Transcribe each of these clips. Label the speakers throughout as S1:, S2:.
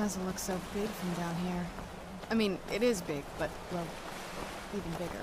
S1: Doesn't look so big from down here. I mean, it is big, but, well, even bigger.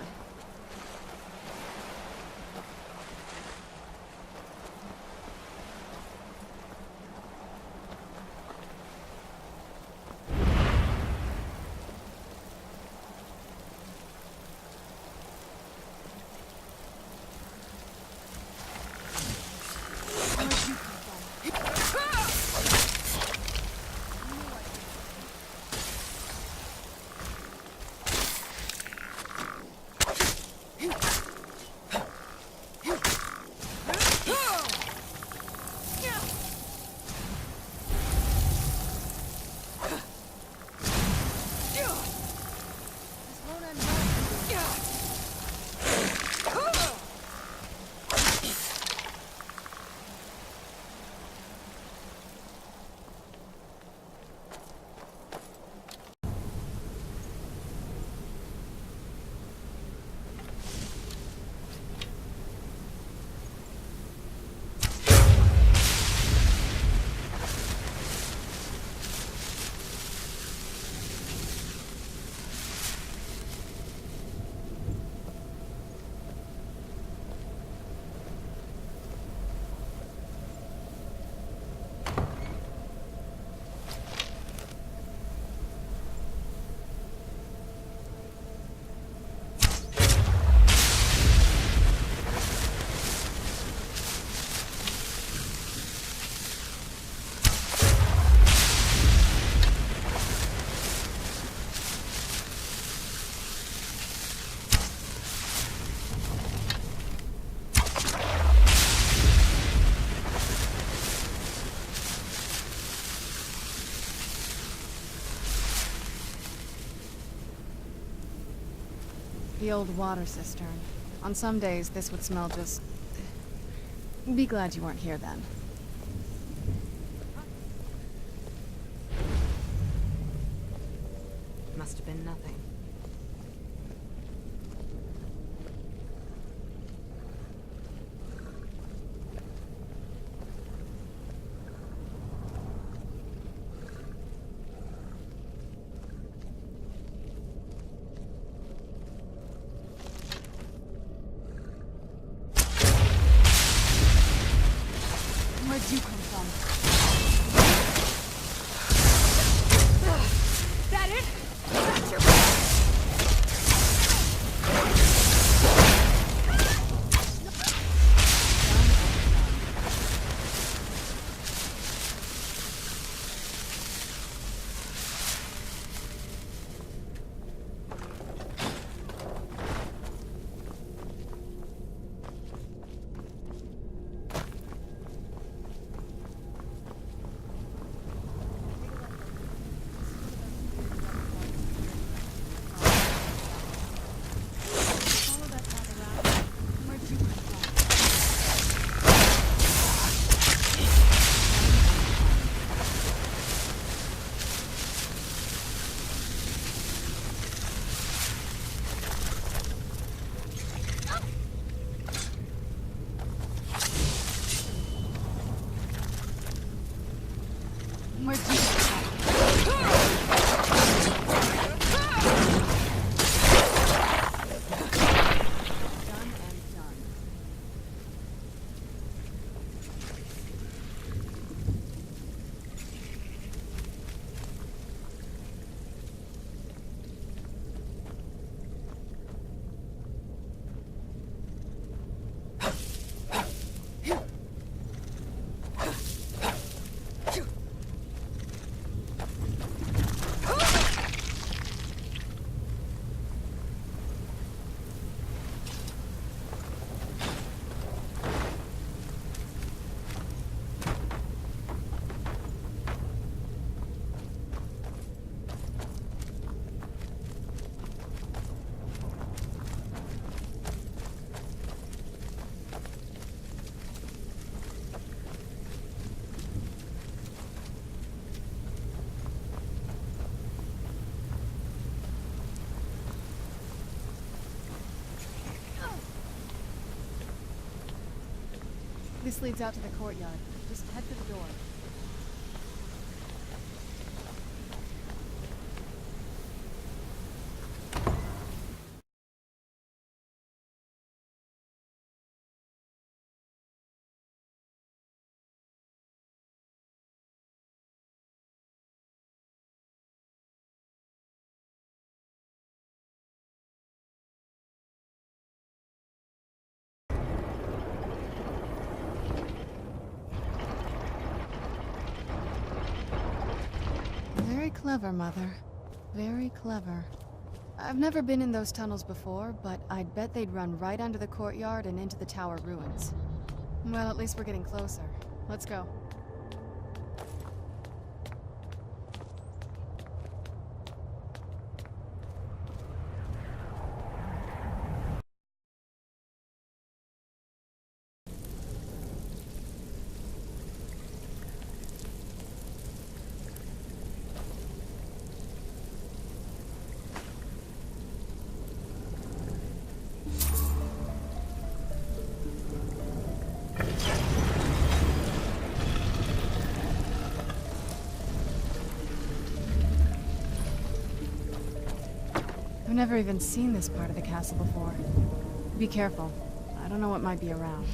S1: The old water cistern. On some days, this would smell just... Be glad you weren't here then.
S2: Must have been nothing.
S1: Where'd you come from?
S2: That it? That's your
S1: Where'd you come from? Done and done. This leads out to the courtyard. Just head for the door. Very clever, Mother. Very clever. I've never been in those tunnels before, but I'd bet they'd run right under the courtyard and into the tower ruins. Well, at least we're getting closer. Let's go. I've never even seen this part of the castle before. Be careful. I don't know what might be around.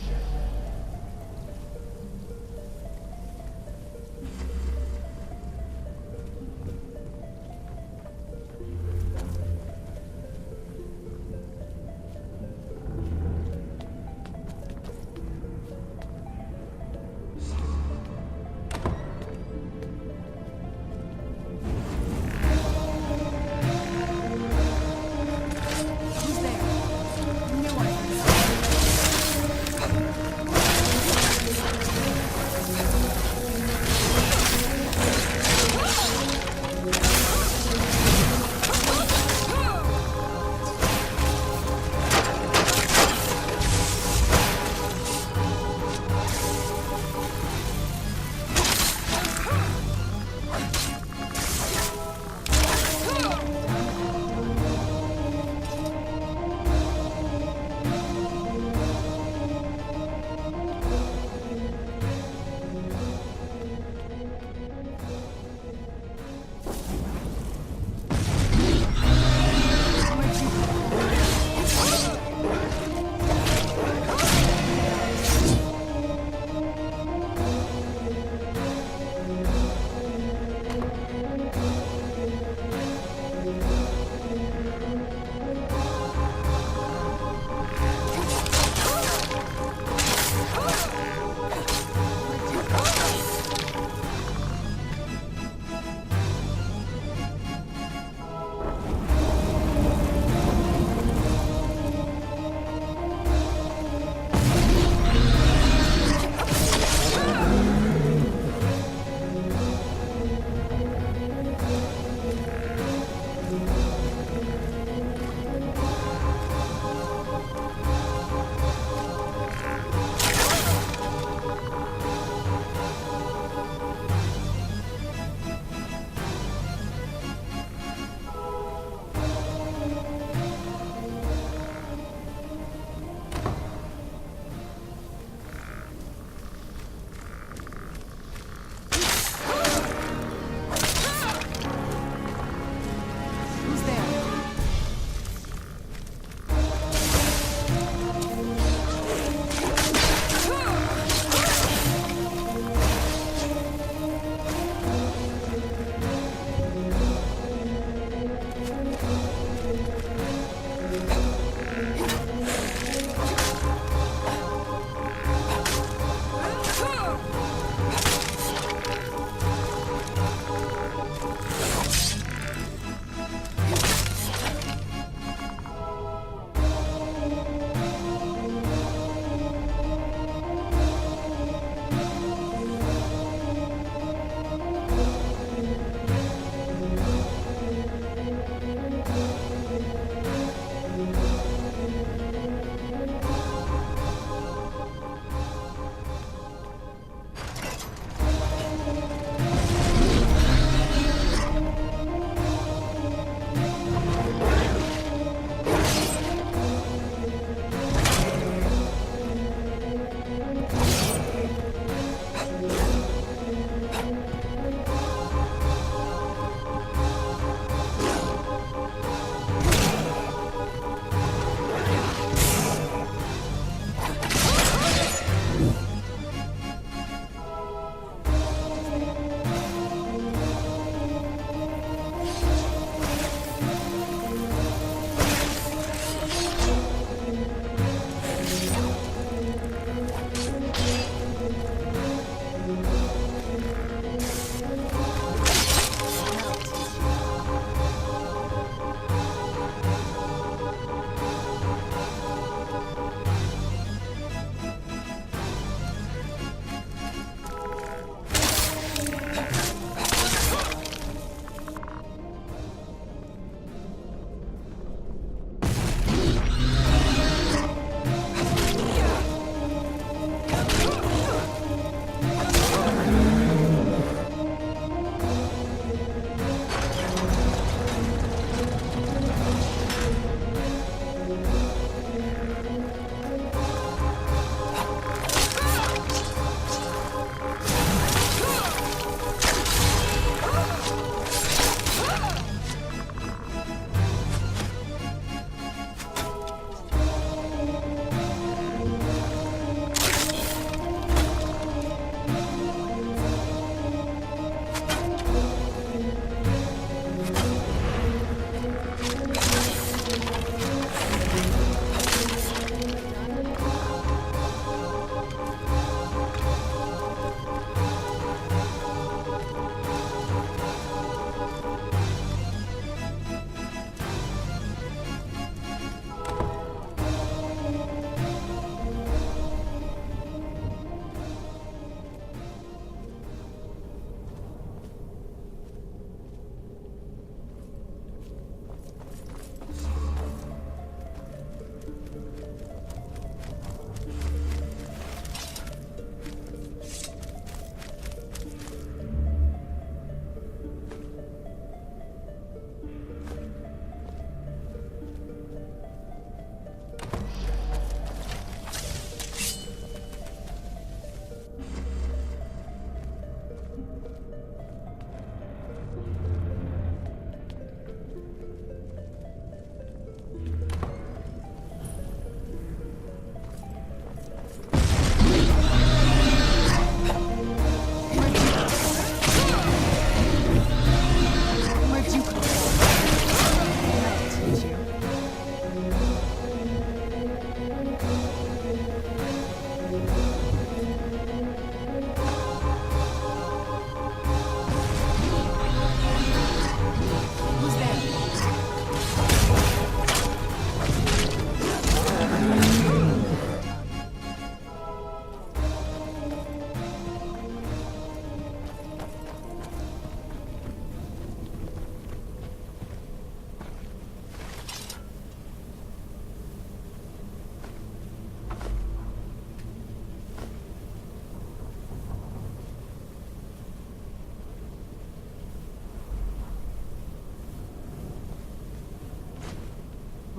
S1: Who's there? No one.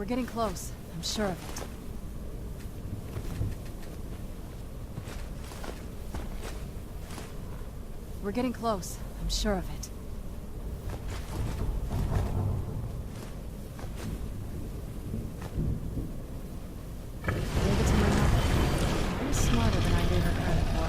S1: We're getting close. I'm sure of it. We're getting close. I'm sure of it. Gave it to my mother. You're smarter than I gave her credit for.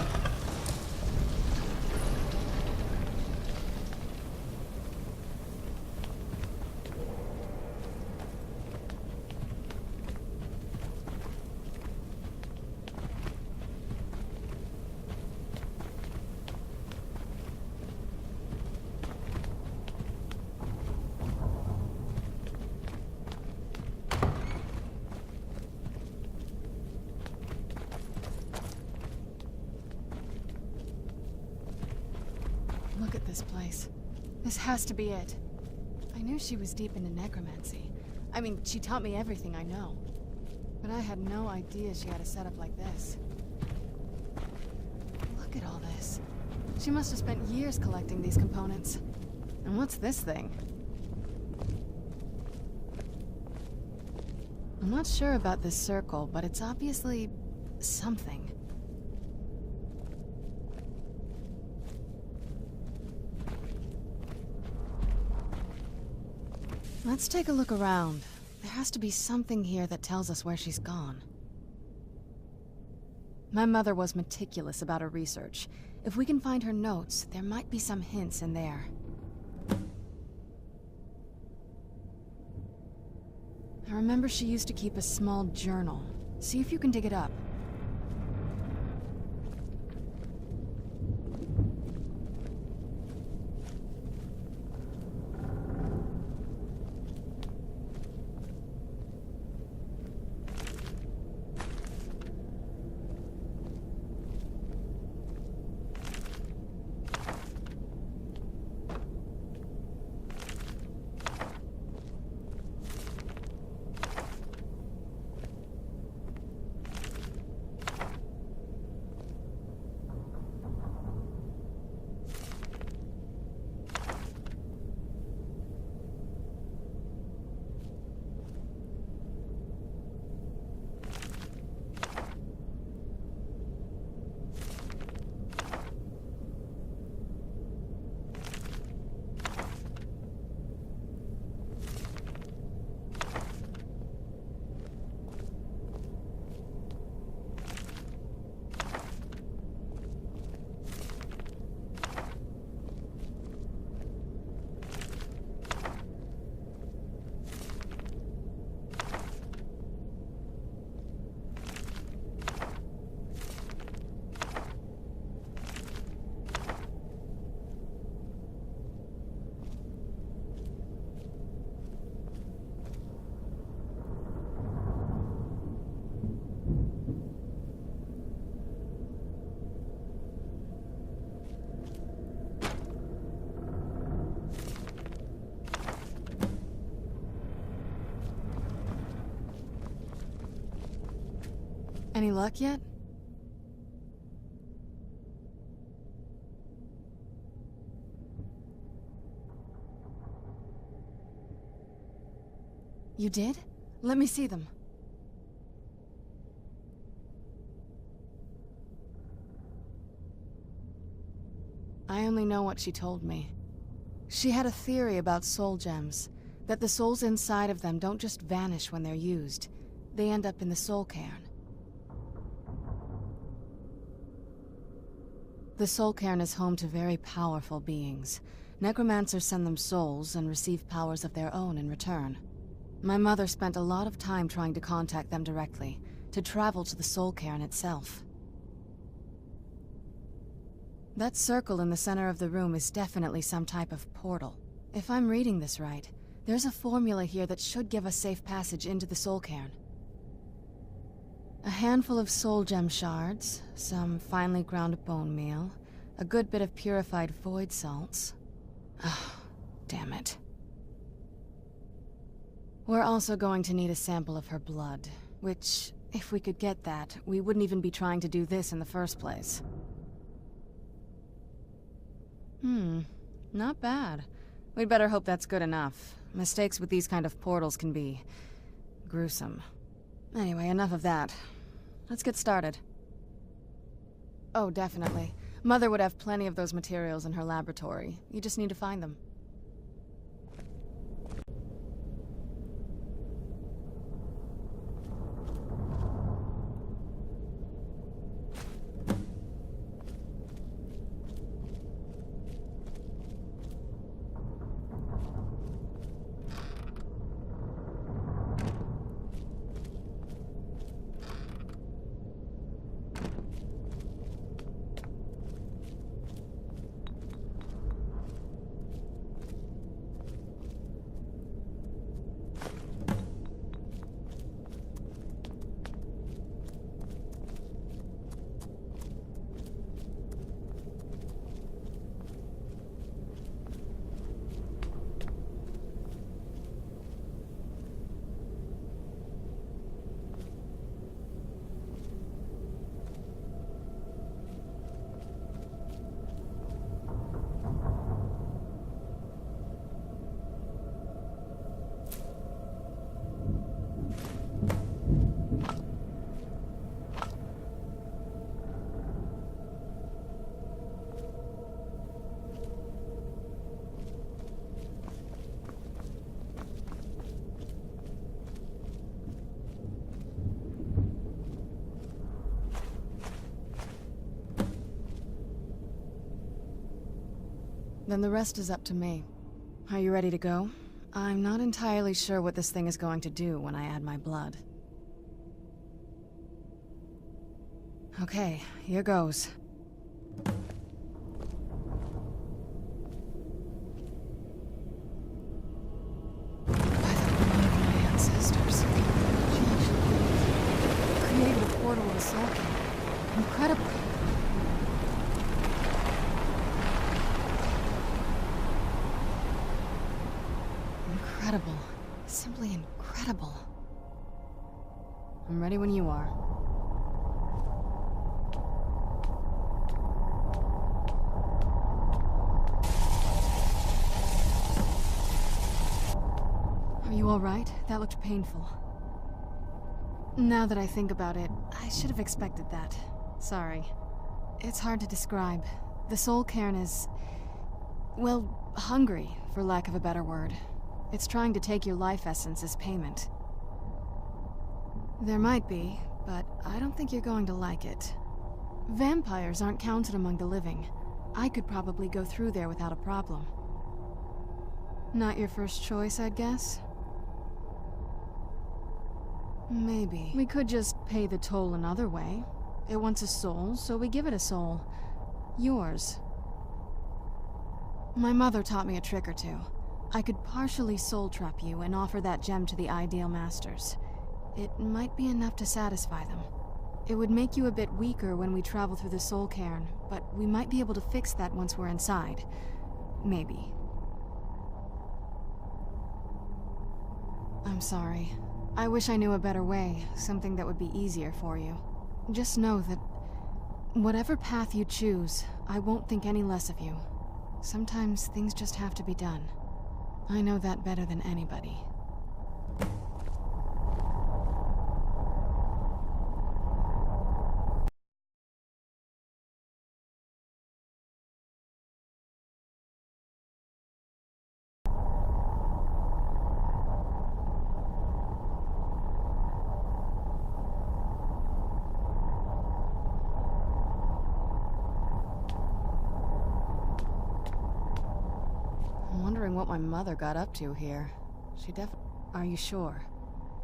S1: Look at this place. This has to be it. I knew she was deep into necromancy. I mean, she taught me everything I know. But I had no idea she had a setup like this. Look at all this. She must have spent years collecting these components. And what's this thing? I'm not sure about this circle, but it's obviously something. Let's take a look around. There has to be something here that tells us where she's gone. My mother was meticulous about her research. If we can find her notes, there might be some hints in there. I remember she used to keep a small journal. See if you can dig it up. Any luck yet? You did? Let me see them. I only know what she told me. She had a theory about soul gems, that the souls inside of them don't just vanish when they're used. They end up in the soul cairn. The soul cairn is home to very powerful beings. Necromancers send them souls and receive powers of their own in return. My mother spent a lot of time trying to contact them directly, to travel to the soul cairn itself. That circle in the center of the room is definitely some type of portal. If I'm reading this right, there's a formula here that should give us safe passage into the soul cairn. A handful of soul gem shards, some finely ground bone meal, a good bit of purified void salts. Ah, damn it. We're also going to need a sample of her blood, which, if we could get that, we wouldn't even be trying to do this in the first place. Not bad. We'd better hope that's good enough. Mistakes with these kind of portals can be Gruesome. Anyway, enough of that. Let's get started. Oh, definitely. Mother would have plenty of those materials in her laboratory. You just need to find them. Then the rest is up to me. Are you ready to go? I'm not entirely sure what this thing is going to do when I add my blood. Okay, here goes. By the blood of my ancestors. She actually created a portal to the Soul King. Incredible. Incredible. Simply incredible. I'm ready when you are. Are you all right? That looked painful. Now that I think about it, I should have expected that. Sorry. It's hard to describe. The Soul Cairn is... well, hungry, for lack of a better word. It's trying to take your life essence as payment. There might be, but I don't think you're going to like it. Vampires aren't counted among the living. I could probably go through there without a problem. Not your first choice, I'd guess? Maybe. We could just pay the toll another way. It wants a soul, so we give it a soul. Yours. My mother taught me a trick or two. I could partially soul trap you and offer that gem to the Ideal Masters. It might be enough to satisfy them. It would make you a bit weaker when we travel through the Soul Cairn, but we might be able to fix that once we're inside. Maybe. I'm sorry. I wish I knew a better way, something that would be easier for you. Just know that whatever path you choose, I won't think any less of you. Sometimes things just have to be done. I know that better than anybody. What my mother got up to here. Are you sure?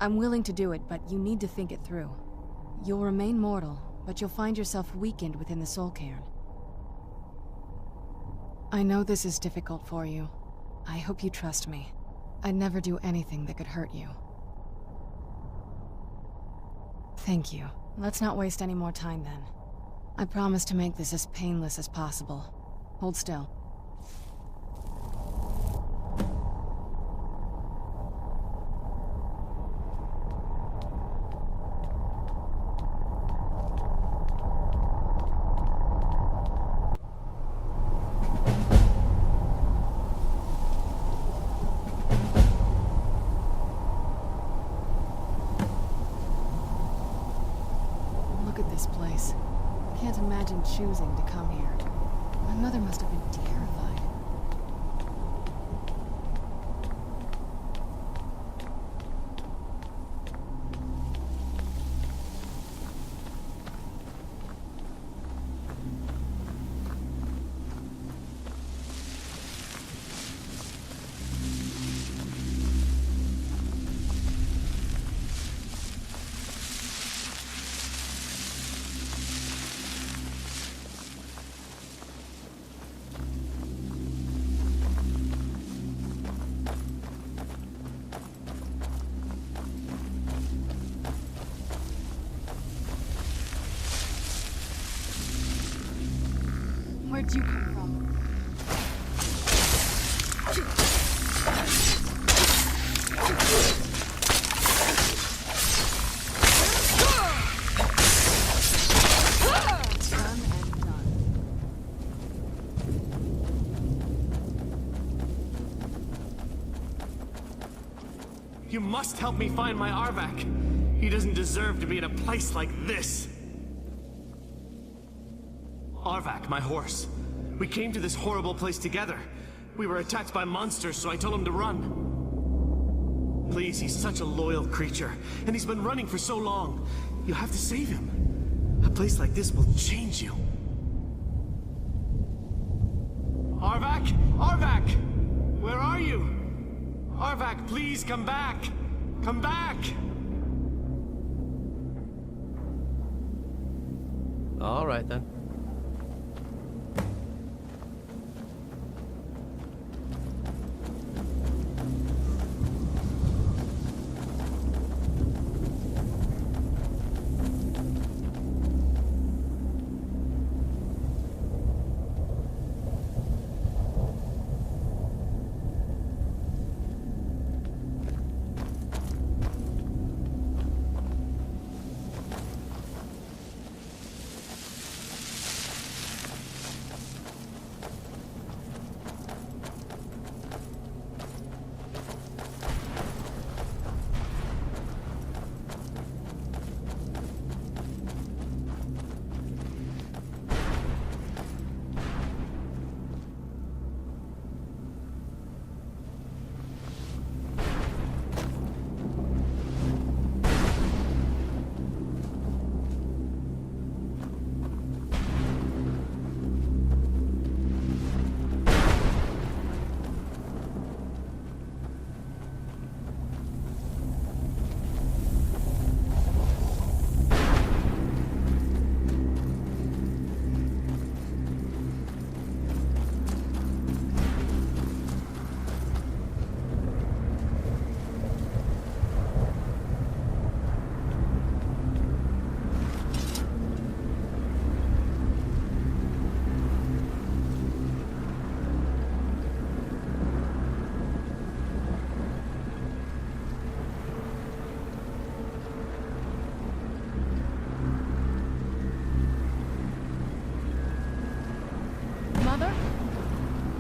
S1: I'm willing to do it, but you need to think it through. You'll remain mortal, but you'll find yourself weakened within the Soul Cairn. I know this is difficult for you. I hope you trust me. I'd never do anything that could hurt you. Thank you. Let's not waste any more time then. I promise to make this as painless as possible. Hold still. this place. Can't imagine choosing to come here. My mother must have been terrified. Where'd you come from? Done and done.
S3: You must help me find my Arvak. He doesn't deserve to be in a place like this. Arvak, my horse. We came to this horrible place together. We were attacked by monsters, so I told him to run. Please, he's such a loyal creature, and he's been running for so long. You have to save him. A place like this will change you. Arvak! Arvak! Where are you? Arvak, please come back! Come back!
S4: All right, then.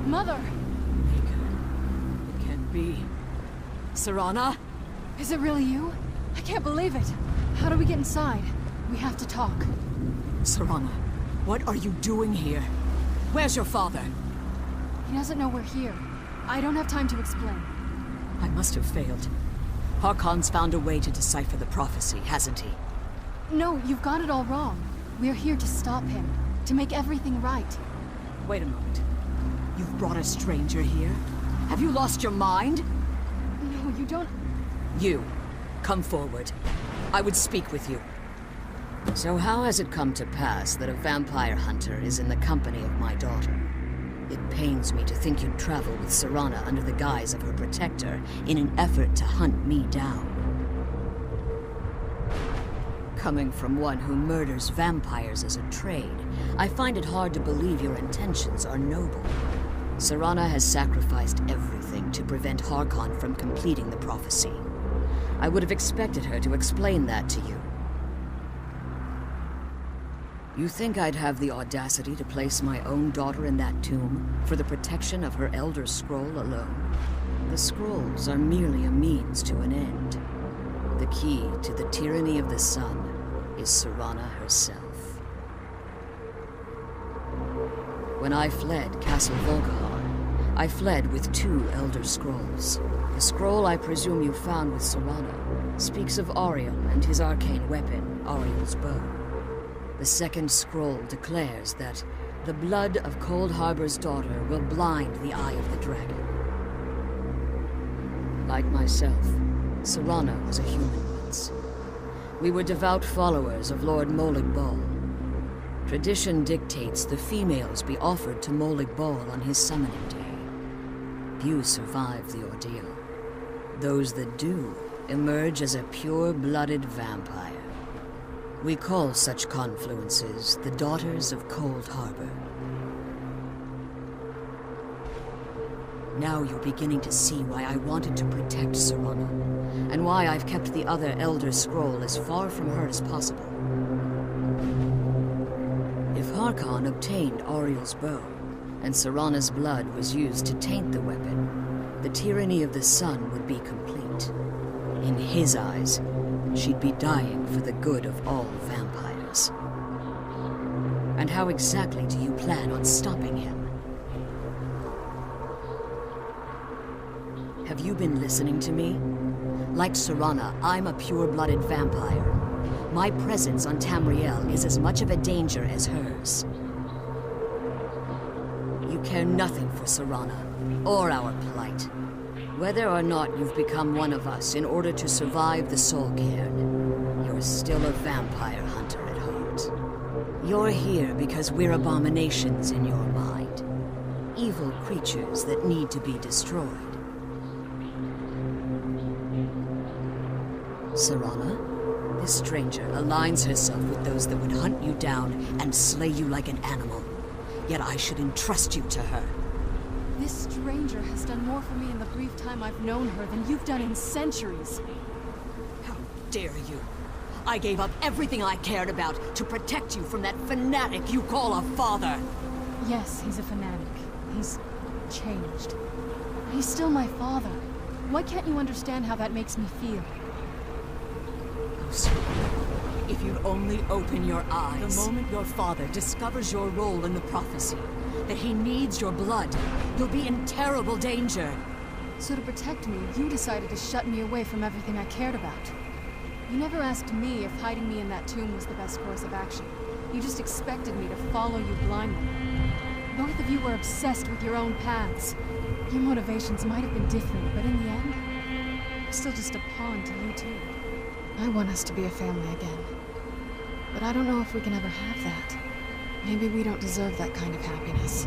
S1: Mother!
S2: It can't be. Serana?
S1: Is it really you? I can't believe it. How do we get inside? We have to talk.
S2: Serana, what are you doing here? Where's your father?
S1: He doesn't know we're here. I don't have time to explain.
S2: I must have failed. Harkon's found a way to decipher the prophecy, hasn't he?
S1: No, you've got it all wrong. We're here to stop him. To make everything right.
S2: Wait a moment. You've brought a stranger here? Have you lost your mind?
S1: No, you don't...
S2: You, come forward. I would speak with you.
S5: So how has it come to pass that a vampire hunter is in the company of my daughter? It pains me to think you'd travel with Serana under the guise of her protector in an effort to hunt me down. Coming from one who murders vampires as a trade, I find it hard to believe your intentions are noble. Serana has sacrificed everything to prevent Harkon from completing the prophecy. I would have expected her to explain that to you. You think I'd have the audacity to place my own daughter in that tomb for the protection of her Elder Scroll alone? The scrolls are merely a means to an end. The key to the tyranny of the sun. is Serana herself. When I fled Castle Volkihar, I fled with 2 Elder Scrolls. The scroll I presume you found with Serana speaks of Ariel and his arcane weapon, Ariel's bow. The second scroll declares that the blood of Cold Harbor's daughter will blind the eye of the dragon. Like myself, Serana was a human once. We were devout followers of Lord Molig Bal. Tradition dictates the females be offered to Molig Bal on his summoning day. Few survive the ordeal. Those that do emerge as a pure-blooded vampire. We call such confluences the Daughters of Cold Harbor. Now you're beginning to see why I wanted to protect Serana, and why I've kept the other Elder Scroll as far from her as possible. If Harkon obtained Ariel's bow, and Serana's blood was used to taint the weapon, the tyranny of the sun would be complete. In his eyes, she'd be dying for the good of all vampires. And how exactly do you plan on stopping him? Have you been listening to me? Like Serana, I'm a pure-blooded vampire. My presence on Tamriel is as much of a danger as hers. You care nothing for Serana, or our plight. Whether or not you've become one of us in order to survive the Soul Cairn, you're still a vampire hunter at heart. You're here because we're abominations in your mind. Evil creatures that need to be destroyed. Serana, this stranger aligns herself with those that would hunt you down and slay you like an animal. Yet I should entrust you to her.
S1: This stranger has done more for me in the brief time I've known her than you've done in centuries.
S5: How dare you! I gave up everything I cared about to protect you from that fanatic you call a father!
S1: Yes, he's a fanatic. He's changed. He's still my father. Why can't you understand how that makes me feel?
S2: If you'd only open your eyes. The moment your father discovers your role in the prophecy, that he needs your blood, you'll be in terrible danger.
S1: So to protect me, you decided to shut me away from everything I cared about. You never asked me if hiding me in that tomb was the best course of action. You just expected me to follow you blindly. Both of you were obsessed with your own paths. Your motivations might have been different, but in the end, I'm still just a pawn to you two. I want us to be a family again. But I don't know if we can ever have that. Maybe we don't deserve that kind of happiness.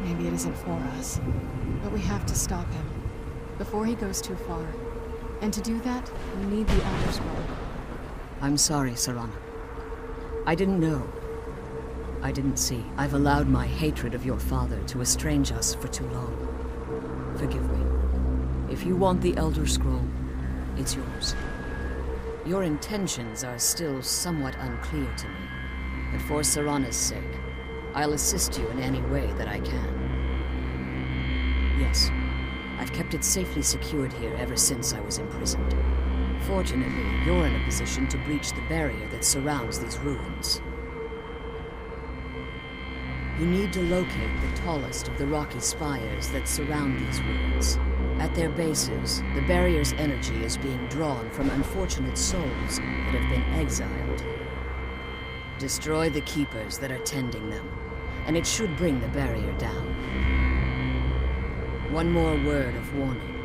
S1: Maybe it isn't for us. But we have to stop him, before he goes too far. And to do that, we need the Elder Scroll.
S5: I'm sorry, Serana. I didn't know. I didn't see. I've allowed my hatred of your father to estrange us for too long. Forgive me. If you want the Elder Scroll, it's yours. Your intentions are still somewhat unclear to me, but for Serana's sake, I'll assist you in any way that I can. Yes, I've kept it safely secured here ever since I was imprisoned. Fortunately, you're in a position to breach the barrier that surrounds these ruins. You need to locate the tallest of the rocky spires that surround these ruins. At their bases, the barrier's energy is being drawn from unfortunate souls that have been exiled. Destroy the keepers that are tending them, and it should bring the barrier down. One more word of warning.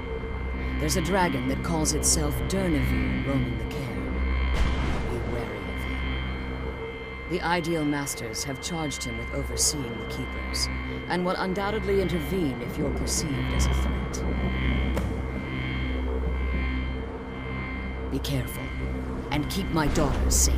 S5: There's a dragon that calls itself Durnevere roaming the cairn. Be wary of him. The Ideal Masters have charged him with overseeing the keepers, and will undoubtedly intervene if you're perceived as a threat. Be careful, and keep my daughter safe.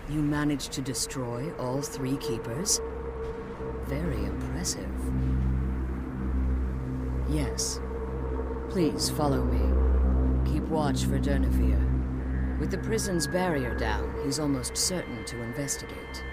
S5: You managed to destroy all 3 keepers? Very impressive. Yes. Please follow me. Keep watch for Durnevere. With the prison's barrier down, he's almost certain to investigate.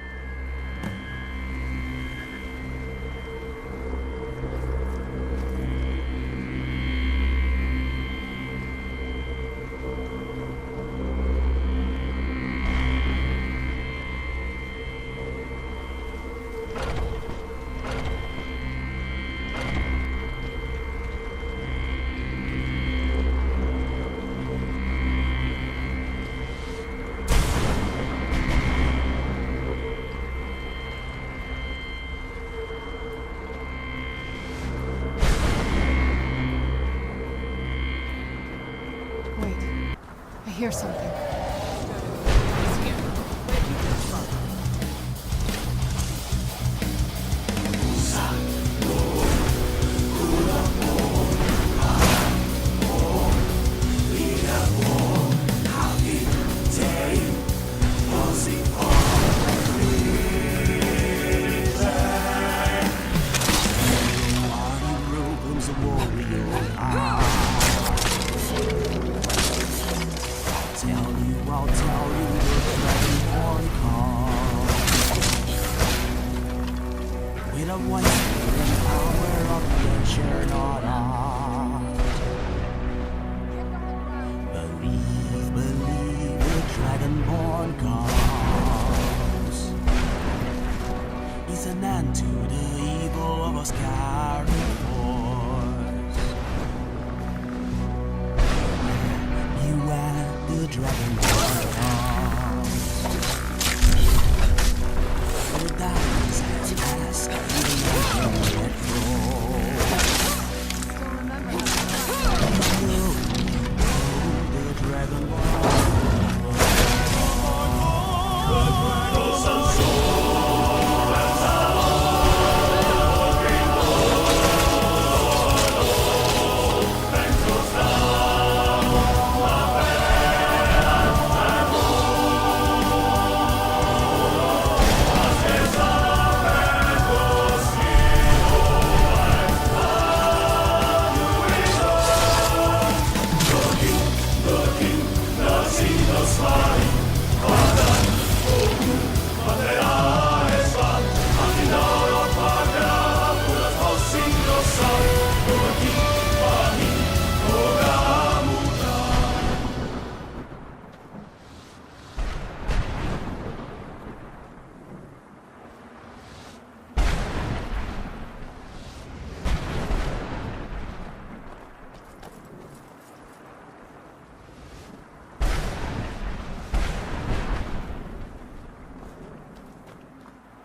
S1: I hear something.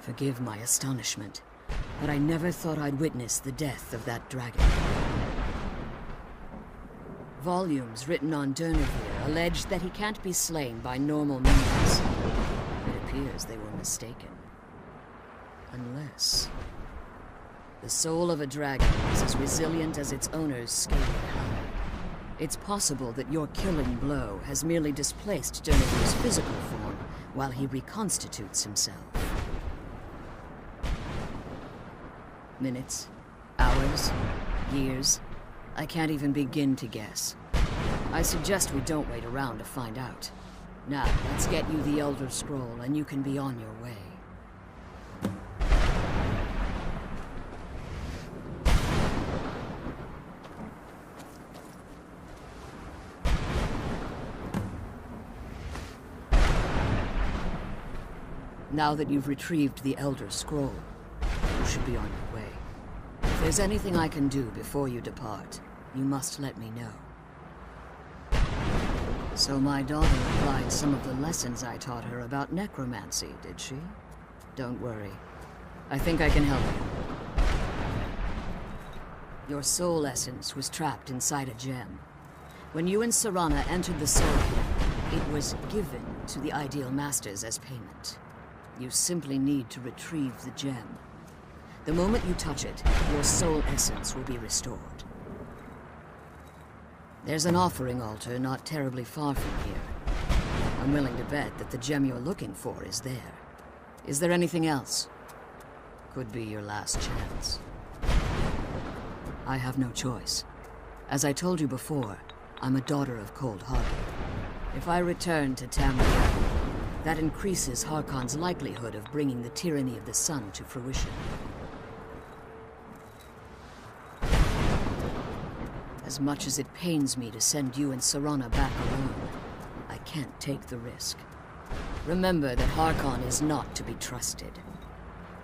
S5: Forgive my astonishment, but I never thought I'd witness the death of that dragon. Volumes written on Durnevere allege that he can't be slain by normal means. It appears they were mistaken. Unless... the soul of a dragon is as resilient as its owner's scaly hide. It's possible that your killing blow has merely displaced Durnevere's physical form while he reconstitutes himself. Minutes, hours, years. I can't even begin to guess. I suggest we don't wait around to find out. Now, let's get you the Elder Scroll and you can be on your way. Now that you've retrieved the Elder Scroll, you should be on your way. If there's anything I can do before you depart, you must let me know. So my daughter applied some of the lessons I taught her about necromancy, did she? Don't worry. I think I can help you. Your soul essence was trapped inside a gem. When you and Serana entered the Soul Gem, it was given to the Ideal Masters as payment. You simply need to retrieve the gem. The moment you touch it, your soul essence will be restored. There's an offering altar not terribly far from here. I'm willing to bet that the gem you're looking for is there. Is there anything else? Could be your last chance. I have no choice. As I told you before, I'm a daughter of Cold Harbor. If I return to Tamriel, that increases Harkon's likelihood of bringing the tyranny of the sun to fruition. As much as it pains me to send you and Serana back alone, I can't take the risk. Remember that Harkon is not to be trusted.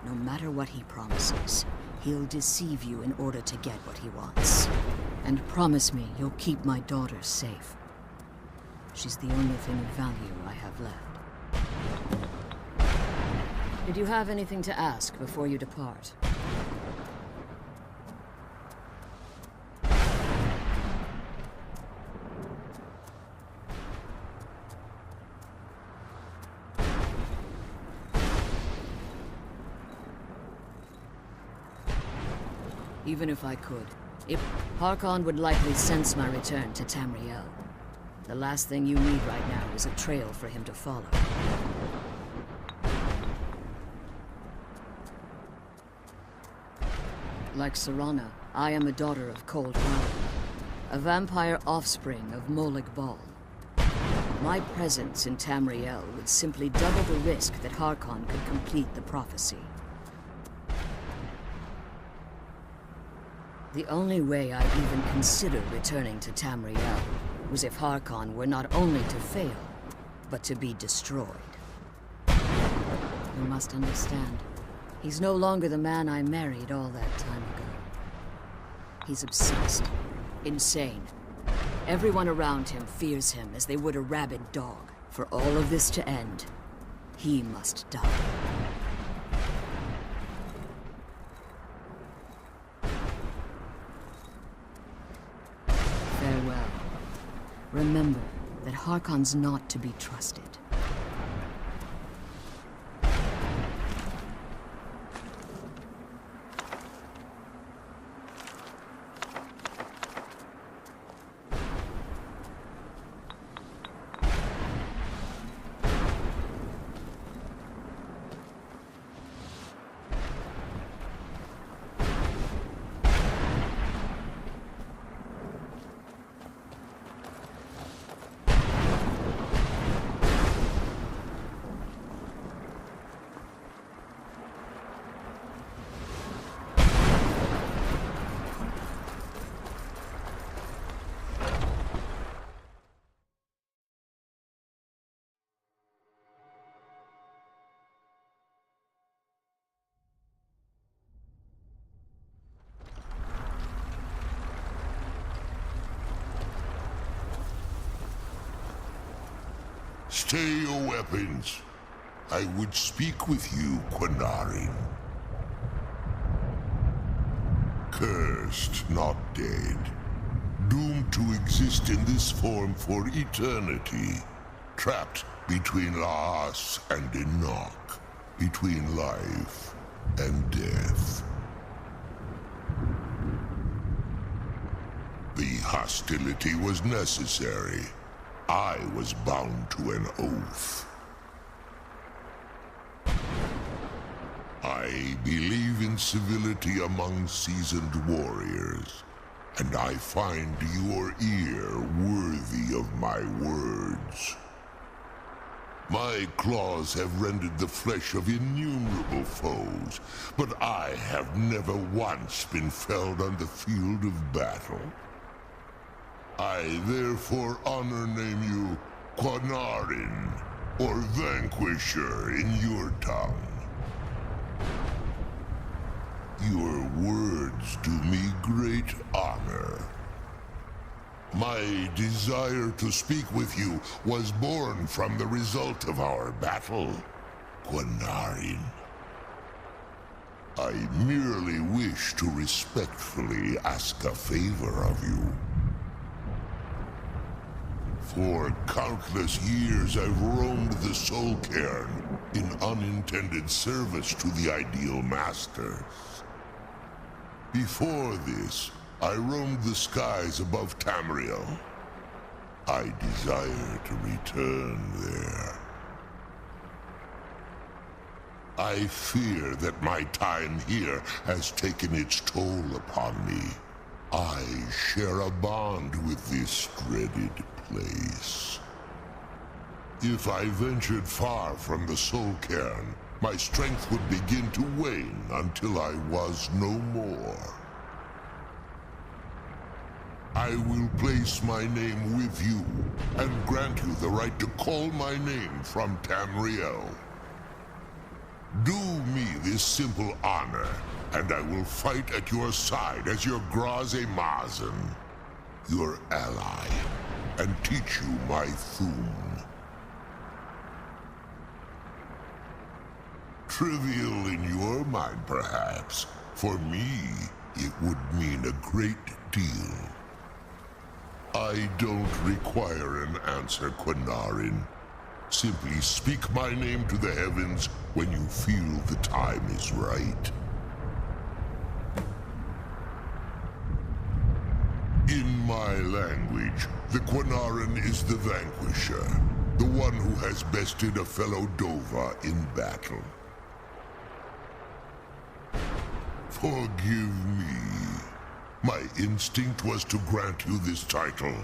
S5: No matter what he promises, he'll deceive you in order to get what he wants. And promise me you'll keep my daughter safe. She's the only thing of value I have left. Did you have anything to ask before you depart? Even if I could, Harkon would likely sense my return to Tamriel. The last thing you need right now is a trail for him to follow. Like Serana, I am a daughter of Cold Harbor, a vampire offspring of Molag Bal. My presence in Tamriel would simply double the risk that Harkon could complete the prophecy. The only way I'd even consider returning to Tamriel was if Harkon were not only to fail, but to be destroyed. You must understand, he's no longer the man I married all that time ago. He's obsessed, insane. Everyone around him fears him as they would a rabid dog. For all of this to end, he must die. Farewell. Remember that Harkon's not to be trusted.
S6: Stay your weapons. I would speak with you, Quinarin. Cursed, not dead. Doomed to exist in this form for eternity. Trapped between Laas and Enoch. Between life and death. The hostility was necessary. I was bound to an oath. I believe in civility among seasoned warriors, and I find your ear worthy of my words. My claws have rended the flesh of innumerable foes, but I have never once been felled on the field of battle. I therefore name you Quinarin, or Vanquisher in your tongue. Your words do me great honor. My desire to speak with you was born from the result of our battle, Quinarin. I merely wish to respectfully ask a favor of you. For countless years I've roamed the Soul Cairn in unintended service to the Ideal Masters. Before this, I roamed the skies above Tamriel. I desire to return there. I fear that my time here has taken its toll upon me. I share a bond with this dreaded place. If I ventured far from the Soul Cairn, my strength would begin to wane until I was no more. I will place my name with you, and grant you the right to call my name from Tamriel. Do me this simple honor, and I will fight at your side as your Graze Mazen, your ally, and teach you my Thum. Trivial in your mind, perhaps. For me, it would mean a great deal. I don't require an answer, Quinarin. Simply speak my name to the heavens when you feel the time is right. In my language, the Quinarin is the vanquisher, the one who has bested a fellow Dova in battle. Forgive me. My instinct was to grant you this title.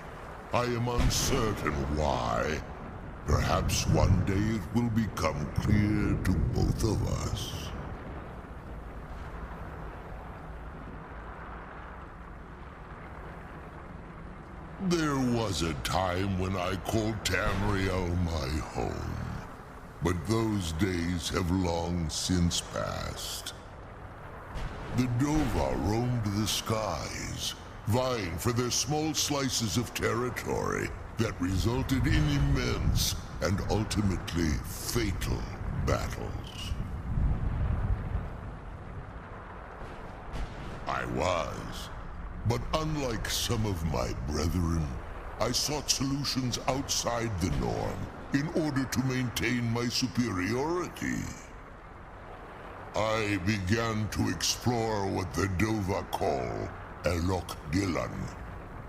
S6: I am uncertain why. Perhaps one day it will become clear to both of us. There was a time when I called Tamriel my home, but those days have long since passed. The Dova roamed the skies, vying for their small slices of territory that resulted in immense and ultimately fatal battles. I was, but unlike some of my brethren, I sought solutions outside the norm in order to maintain my superiority. I began to explore what the Dova call Elok Gillan,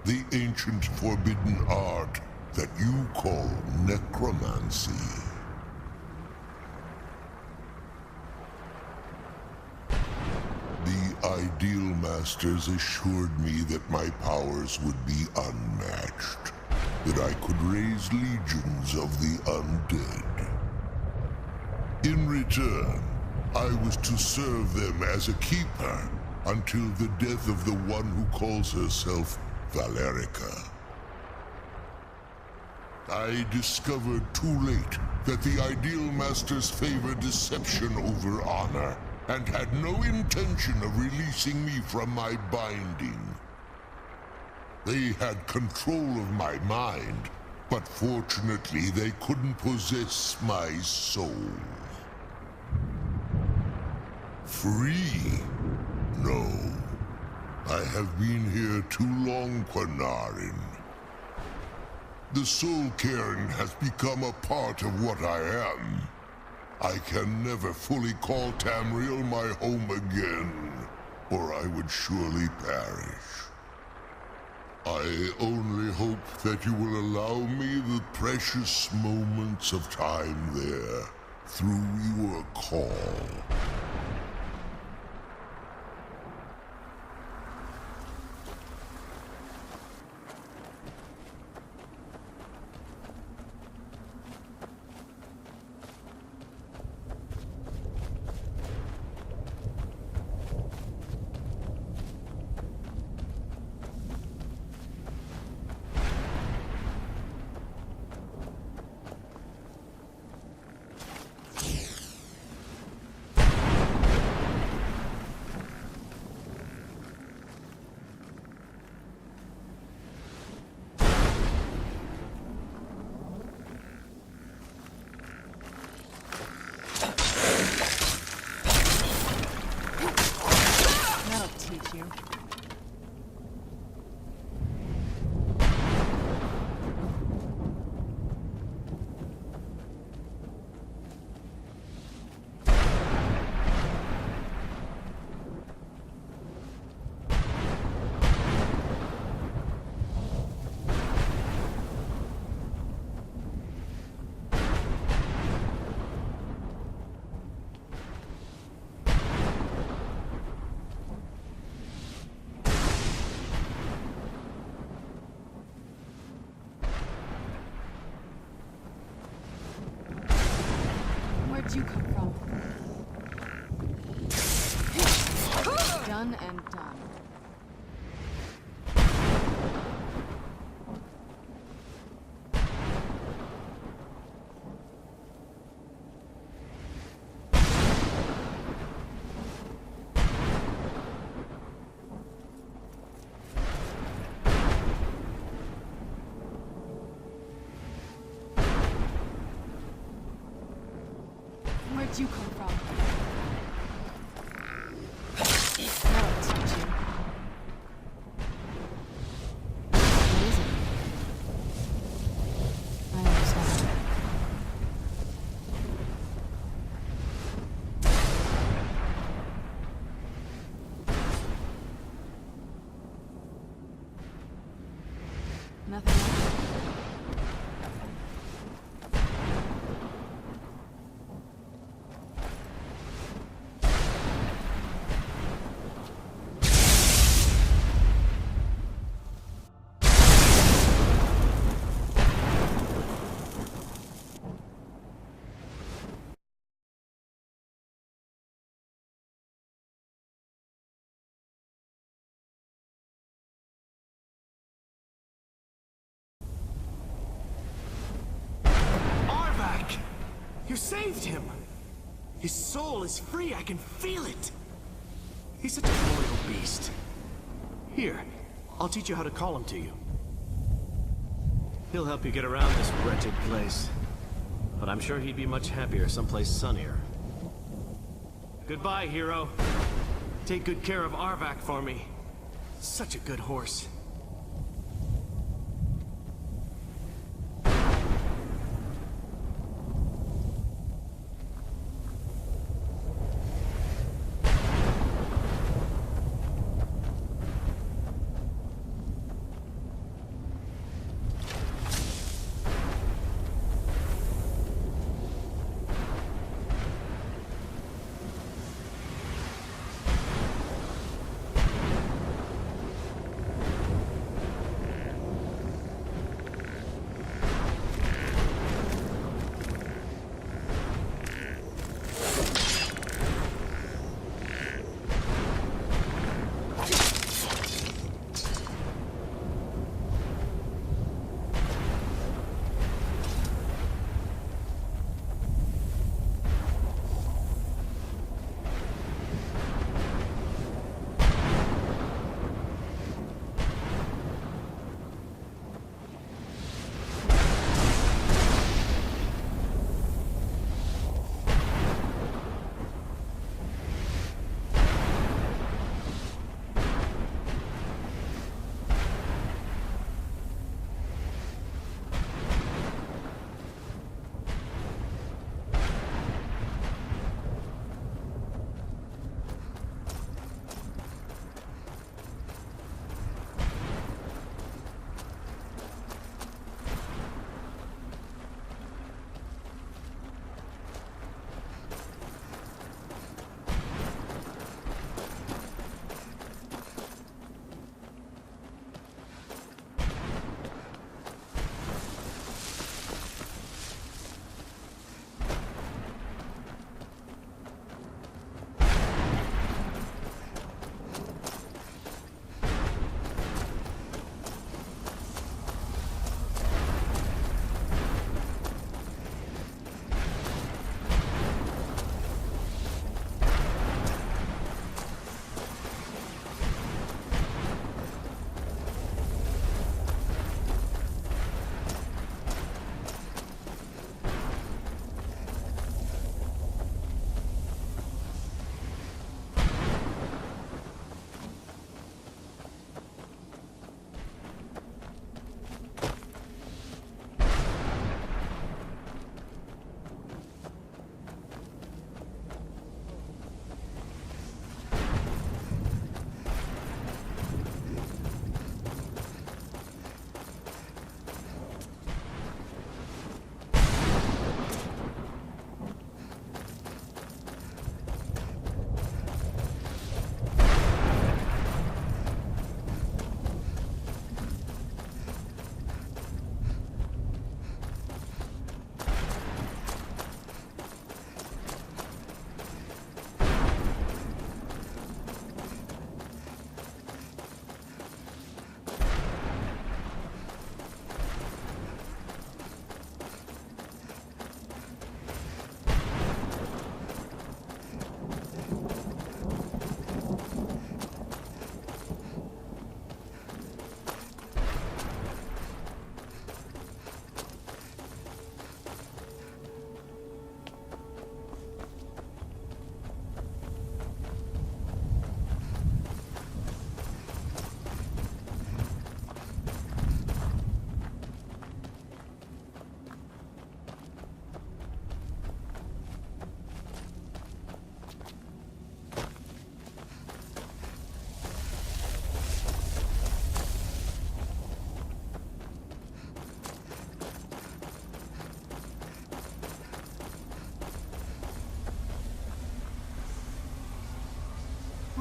S6: the ancient forbidden art that you call necromancy. The Ideal Masters assured me that my powers would be unmatched, that I could raise legions of the undead. In return, I was to serve them as a keeper until the death of the one who calls herself Valerica. I discovered too late that the Ideal Masters favor deception over honor, and had no intention of releasing me from my binding. They had control of my mind, but fortunately they couldn't possess my soul. Free? No. I have been here too long, Quinarin. The Soul Cairn has become a part of what I am. I can never fully call Tamriel my home again, or I would surely perish. I only hope that you will allow me the precious moments of time there, through your call.
S1: Where'd you come from? Done and done. Where'd you come from? No, it's not you. What is it? I understand. Nothing else?
S3: You saved him! His soul is free, I can feel it! He's such a loyal beast. Here, I'll teach you how to call him to you. He'll help you get around this wretched place. But I'm sure he'd be much happier someplace sunnier. Goodbye, hero. Take good care of Arvak for me. Such a good horse.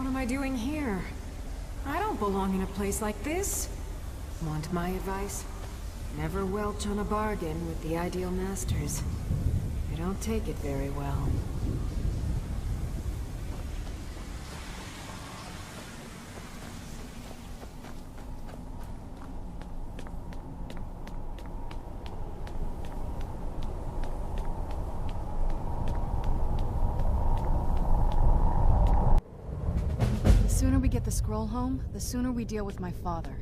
S7: What am I doing here? I don't belong in a place like this. Want my advice? Never welch on a bargain with the ideal masters. They don't take it very well.
S1: The sooner we get the scroll home, the sooner we deal with my father.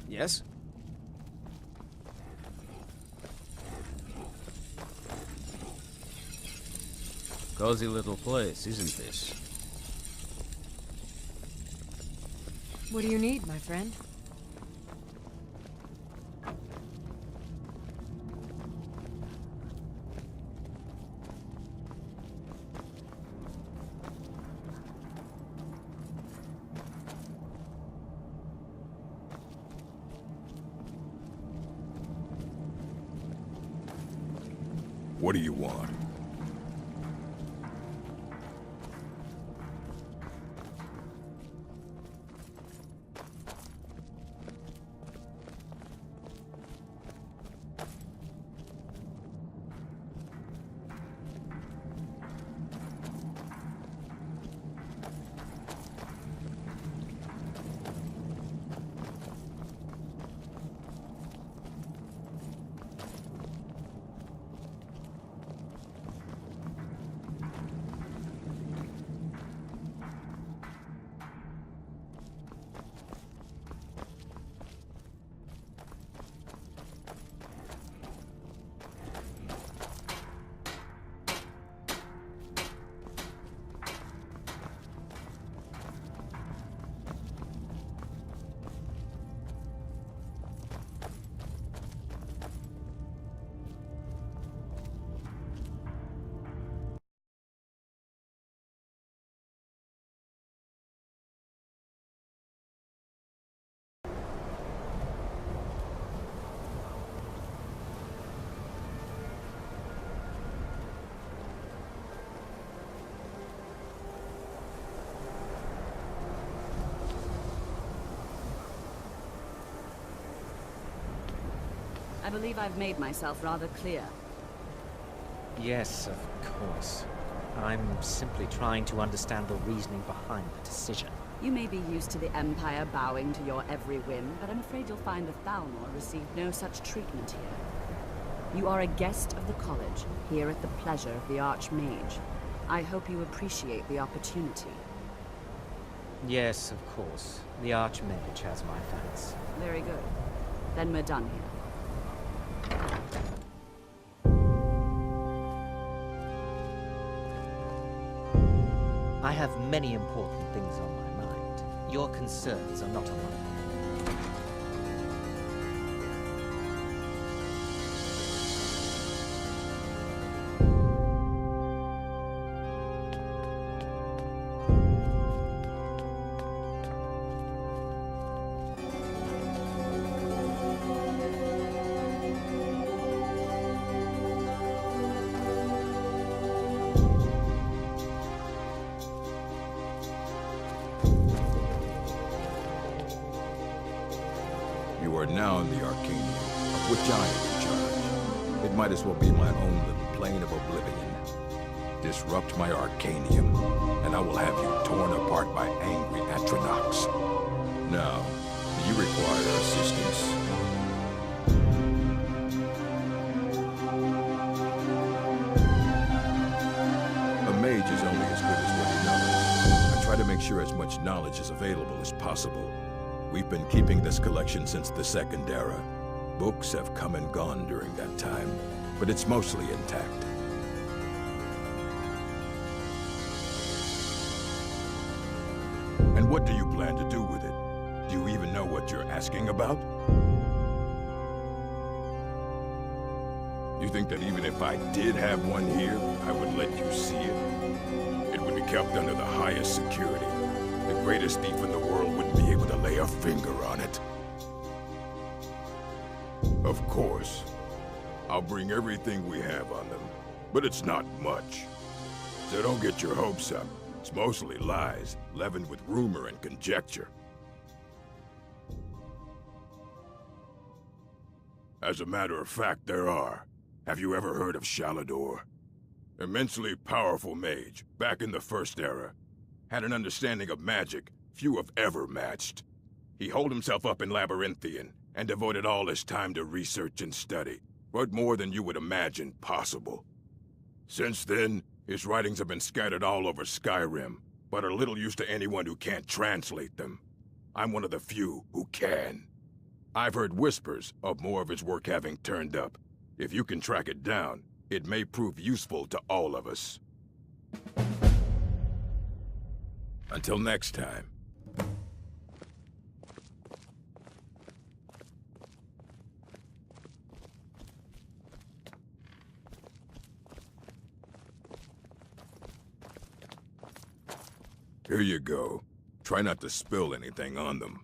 S4: Yes? Cozy little place, isn't this?
S7: What do you need, my friend?
S8: What do you want?
S5: I believe I've made myself rather clear.
S9: Yes, of course. I'm simply trying to understand the reasoning behind the decision.
S5: You may be used to the Empire bowing to your every whim, but I'm afraid you'll find the Thalmor received no such treatment here. You are a guest of the college, here at the pleasure of the Archmage. I hope you appreciate the opportunity.
S9: Yes, of course. The Archmage has my thanks.
S5: Very good. Then we're done here.
S9: I have many important things on my mind. Your concerns are not among them.
S8: You are now in the Arcanium, of which I am in charge. It might as well be my own little plane of oblivion. Disrupt my Arcanium, and I will have you torn apart by angry Atronachs. Now, do you require assistance? A mage is only as good as what he knows. I try to make sure as much knowledge is available as possible. We've been keeping this collection since the Second Era. Books have come and gone during that time, but it's mostly intact. And what do you plan to do with it? Do you even know what you're asking about? You think that even if I did have one here, I would let you see it? It would be kept under the highest security. The greatest thief in the world wouldn't be able to lay a finger on it. Of course. I'll bring everything we have on them, but it's not much. So don't get your hopes up. It's mostly lies, leavened with rumor and conjecture. As a matter of fact, there are. Have you ever heard of Shalador? Immensely powerful mage, back in the First Era. Had an understanding of magic few have ever matched. He holed himself up in Labyrinthian and devoted all his time to research and study, but more than you would imagine possible. Since then, his writings have been scattered all over Skyrim, but are little use to anyone who can't translate them. I'm one of the few who can. I've heard whispers of more of his work having turned up. If you can track it down, it may prove useful to all of us. Until next time. Here you go. Try not to spill anything on them.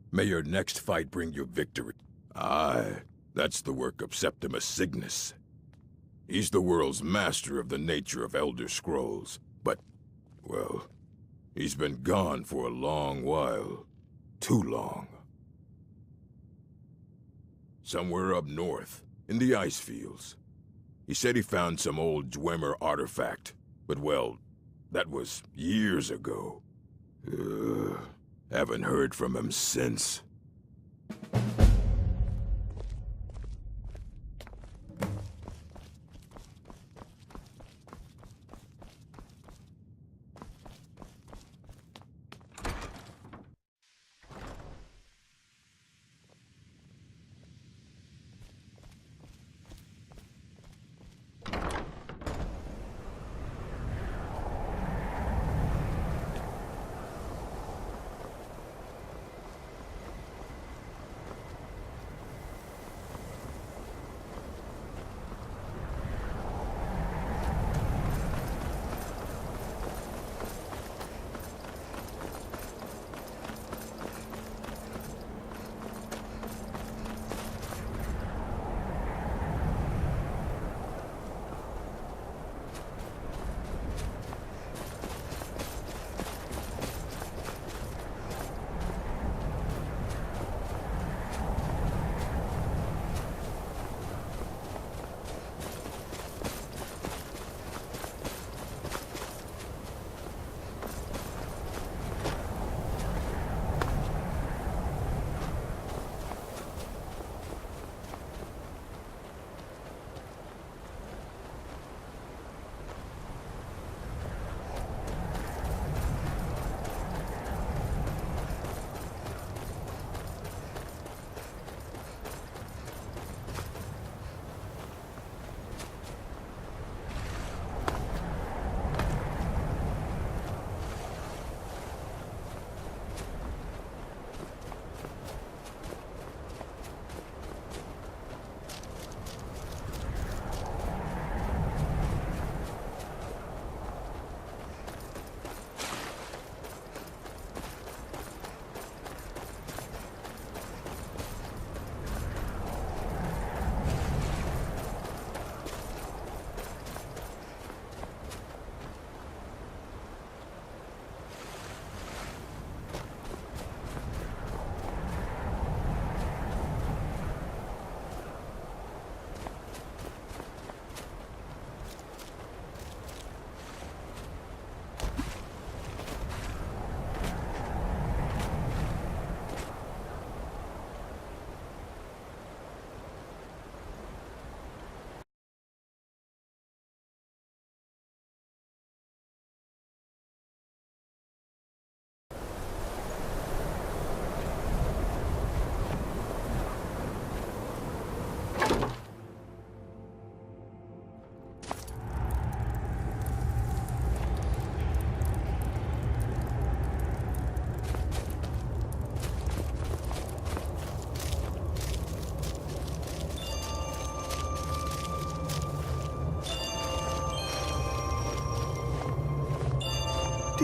S8: May your next fight bring you victory. Aye, that's the work of Septimus Cygnus. He's the world's master of the nature of Elder Scrolls, but, well, he's been gone for a long while. Too long. Somewhere up north, in the ice fields. He said he found some old Dwemer artifact, but well, that was years ago. Haven't heard from him since.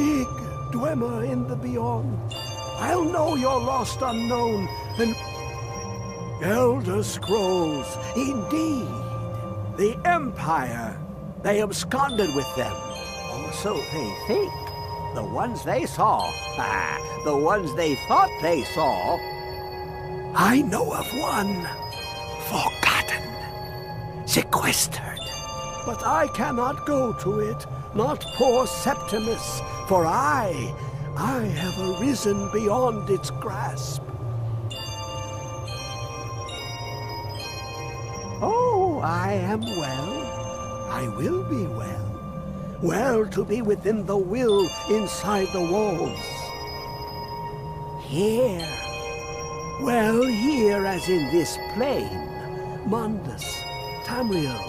S10: Dig, Dwemer in the beyond. I'll know your lost unknown and... Elder Scrolls, indeed. The Empire. They absconded with them. Or so they think. The ones they saw. The ones they thought they saw. I know of one. Forgotten. Sequestered. But I cannot go to it. Not poor Septimus. For I have arisen beyond its grasp. Oh, I am well. I will be well. Well to be within the will inside the walls. Here. Well, here as in this plane. Mundus, Tamriel,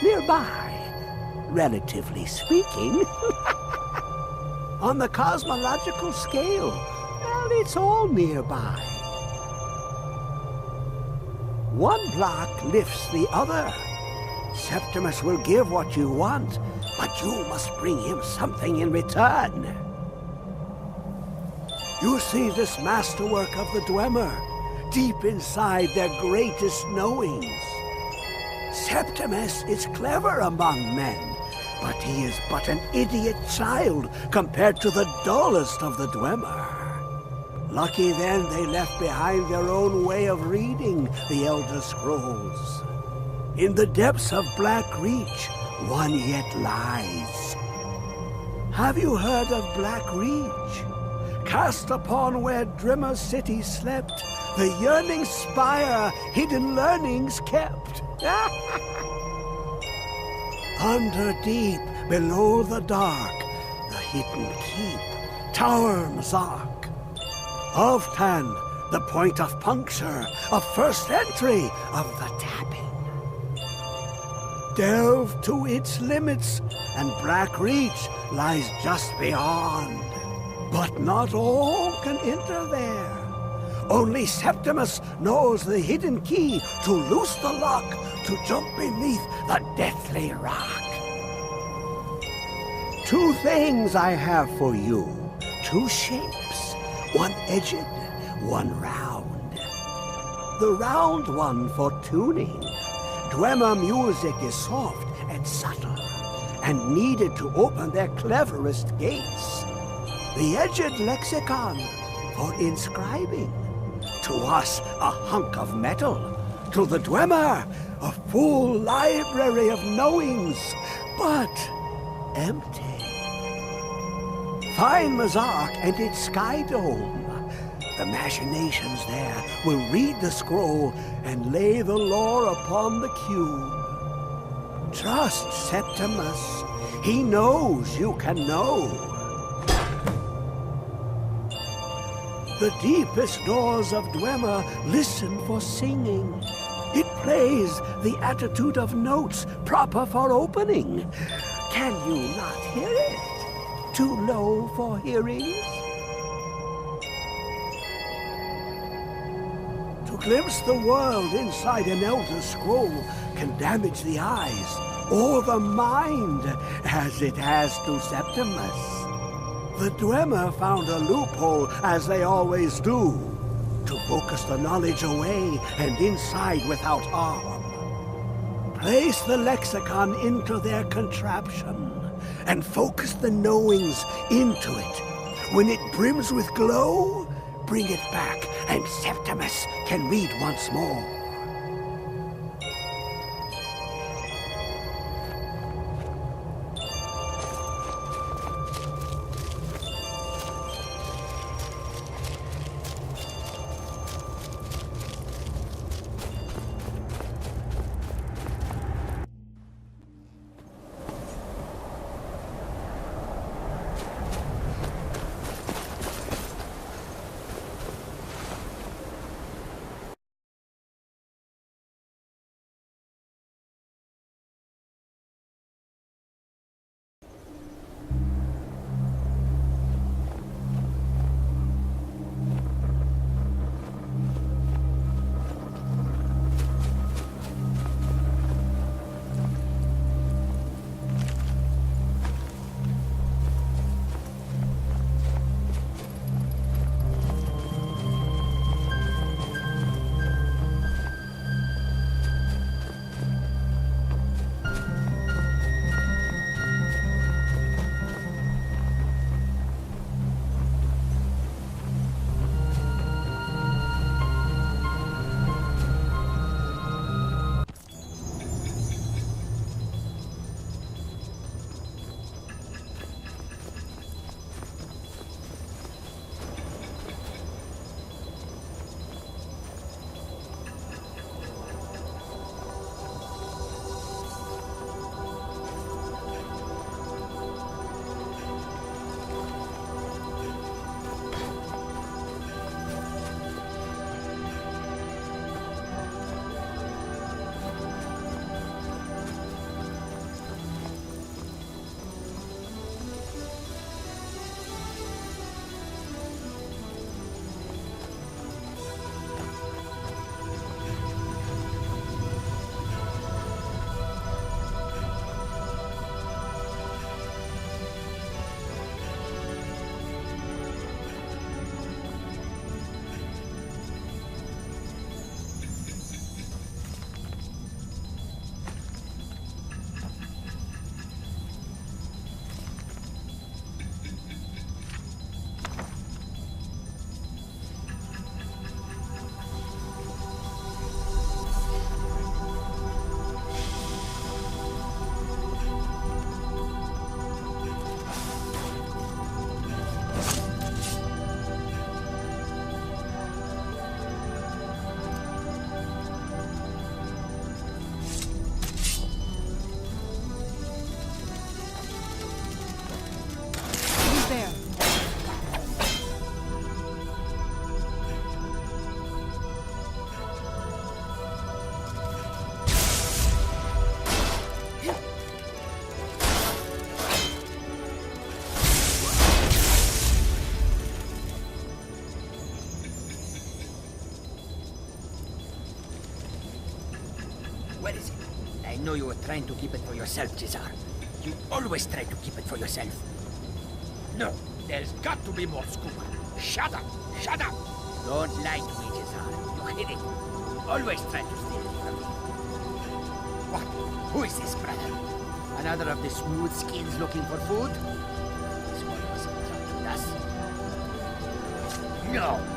S10: nearby. Relatively speaking. On the cosmological scale, well, it's all nearby. One block lifts the other. Septimus will give what you want, but you must bring him something in return. You see this masterwork of the Dwemer, deep inside their greatest knowings. Septimus is clever among men, but he is but an idiot child compared to the dullest of the Dwemer. Lucky then they left behind their own way of reading the Elder Scrolls. In the depths of Black Reach, one yet lies. Have you heard of Black Reach? Cast upon where Drimmer City slept, the yearning spire hidden learnings kept. Under deep, below the dark, the hidden keep, Tower Mazark. Of Tan, the point of puncture, of first entry of the tapping. Delve to its limits, and Black Reach lies just beyond. But not all can enter there. Only Septimus knows the hidden key to loose the lock, to jump beneath the deathly rock. Two things I have for you, two shapes, one edged, one round. The round one for tuning. Dwemer music is soft and subtle, and needed to open their cleverest gates. The edged lexicon for inscribing. To us, a hunk of metal. To the Dwemer, a full library of knowings, but empty. Find Mazark and its sky dome. The machinations there will read the scroll and lay the lore upon the cube. Trust Septimus. He knows you can know. The deepest doors of Dwemer listen for singing. It plays the attitude of notes proper for opening. Can you not hear it? Too low for hearing? To glimpse the world inside an Elder Scroll can damage the eyes or the mind, as it has to Septimus. The Dwemer found a loophole, as they always do, to focus the knowledge away and inside without harm. Place the lexicon into their contraption, and focus the knowings into it. When it brims with glow, bring it back, and Septimus can read once more.
S11: know you were trying to keep it for yourself, Cesar. You always try to keep it for yourself. No, there's got to be more scuba. Shut up! Shut up! Don't lie to me, Cesar. You hid it. Always try to steal it from me. What? Who is this, brother? Another of the smooth skins looking for food? This one wasn't dropped with us. No!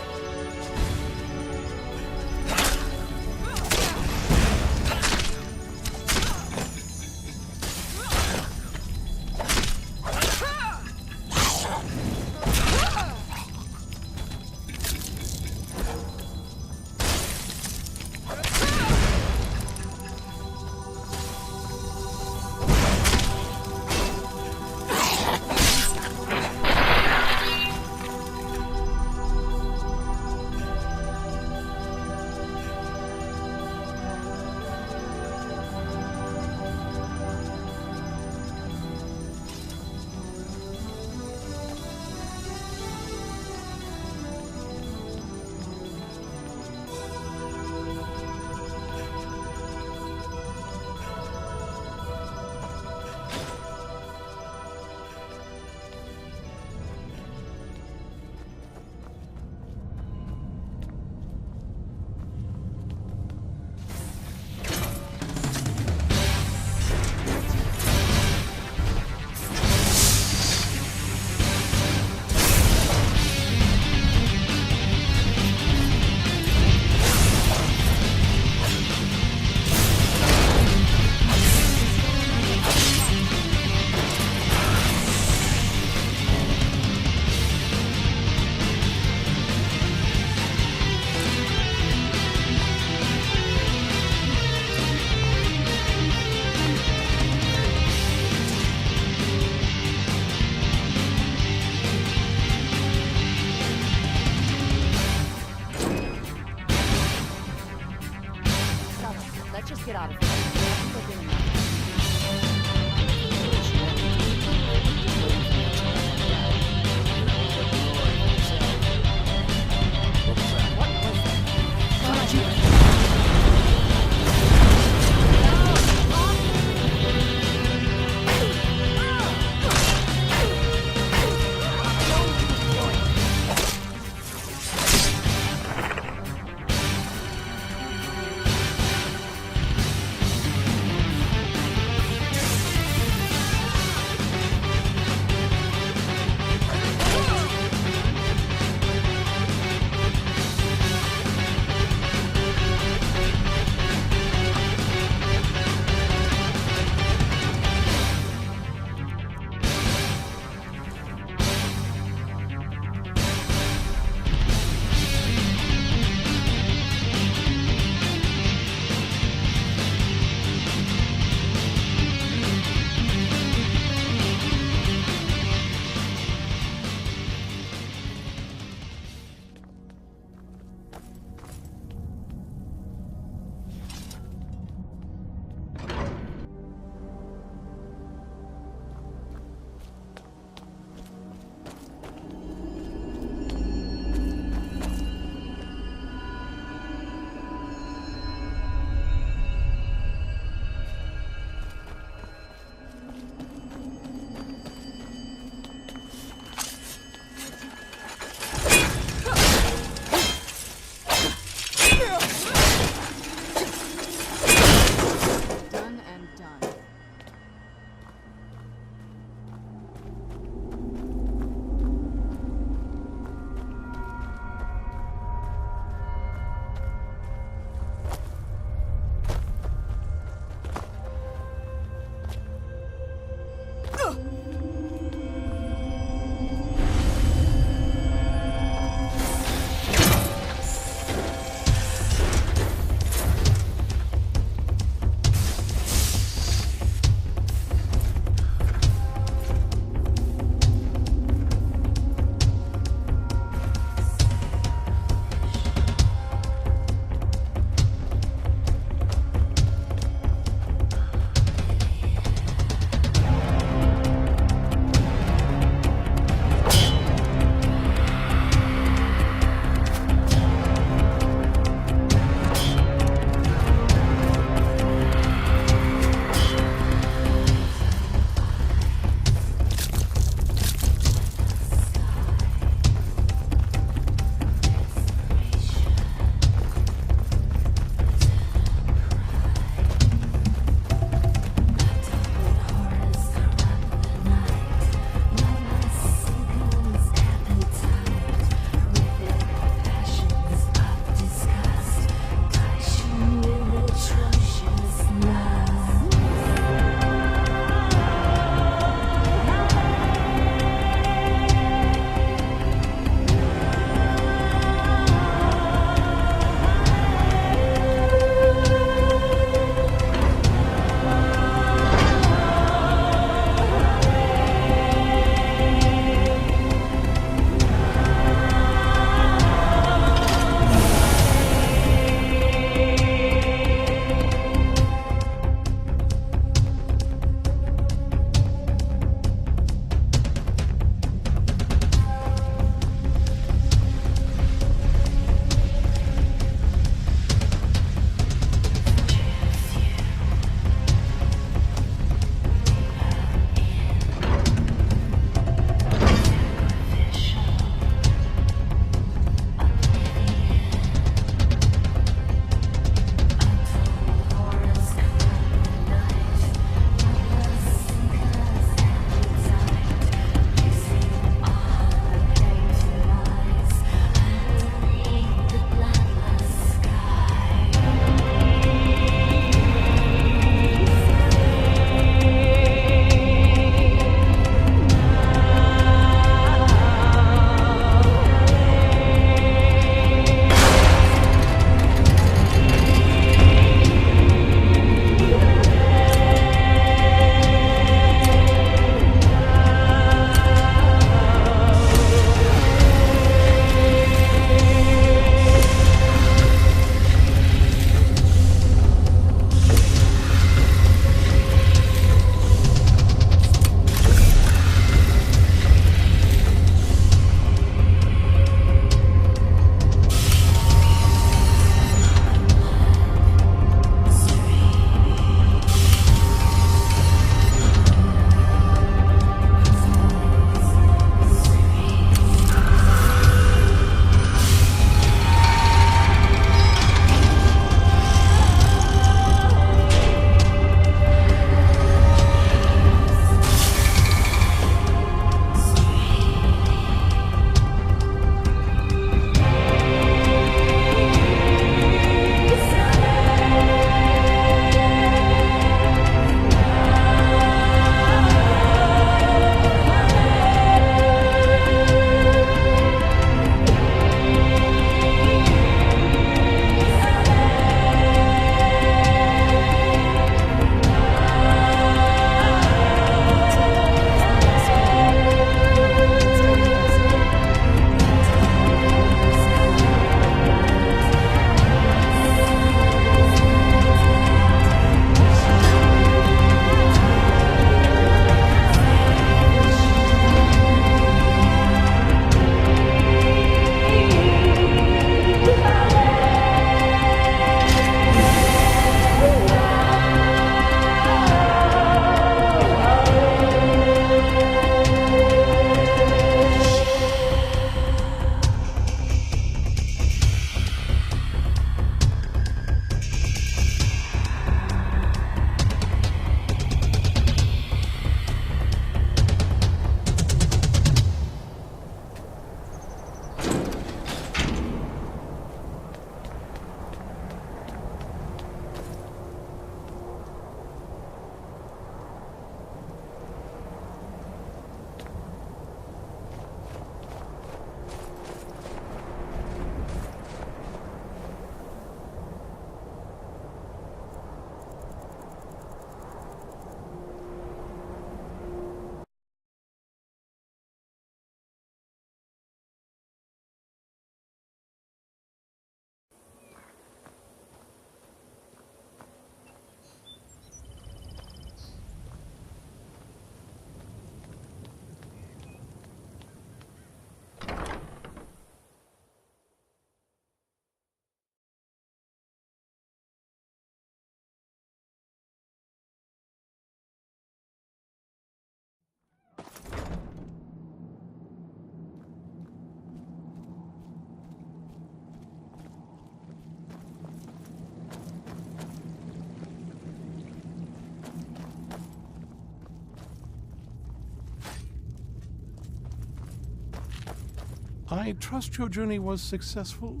S12: I trust your journey was successful?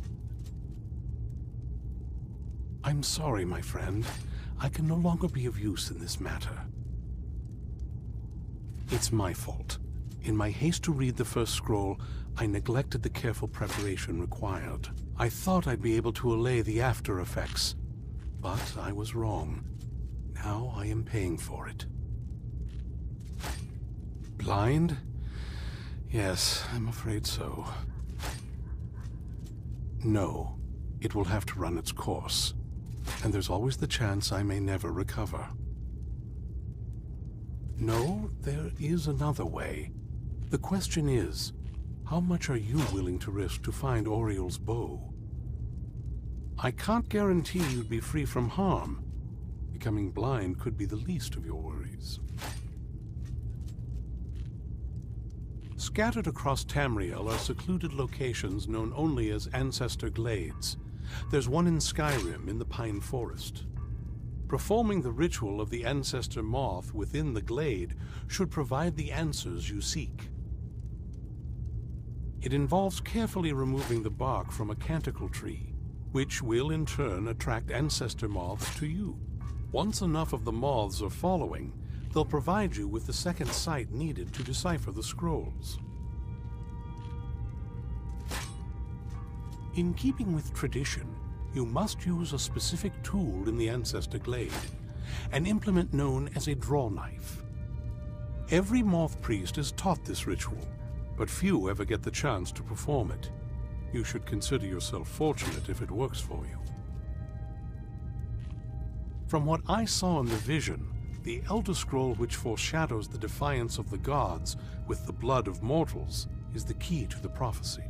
S12: I'm sorry, my friend. I can no longer be of use in this matter. It's my fault. In my haste to read the first scroll, I neglected the careful preparation required. I thought I'd be able to allay the after effects, but I was wrong. Now I am paying for it. Blind? Yes, I'm afraid so. No, it will have to run its course, and there's always the chance I may never recover. No, there is another way. The question is, how much are you willing to risk to find Oriel's bow? I can't guarantee you'd be free from harm. Becoming blind could be the least of your worries. Scattered across Tamriel are secluded locations known only as Ancestor Glades. There's one in Skyrim in the Pine Forest. Performing the ritual of the Ancestor Moth within the glade should provide the answers you seek. It involves carefully removing the bark from a canticle tree, which will in turn attract Ancestor Moths to you. Once enough of the moths are following, they'll provide you with the second sight needed to decipher the scrolls. In keeping with tradition, you must use a specific tool in the Ancestor Glade, an implement known as a draw knife. Every moth priest is taught this ritual, but few ever get the chance to perform it. You should consider yourself fortunate if it works for you. From what I saw in the vision, the Elder Scroll which foreshadows the defiance of the gods with the blood of mortals is the key to the prophecy.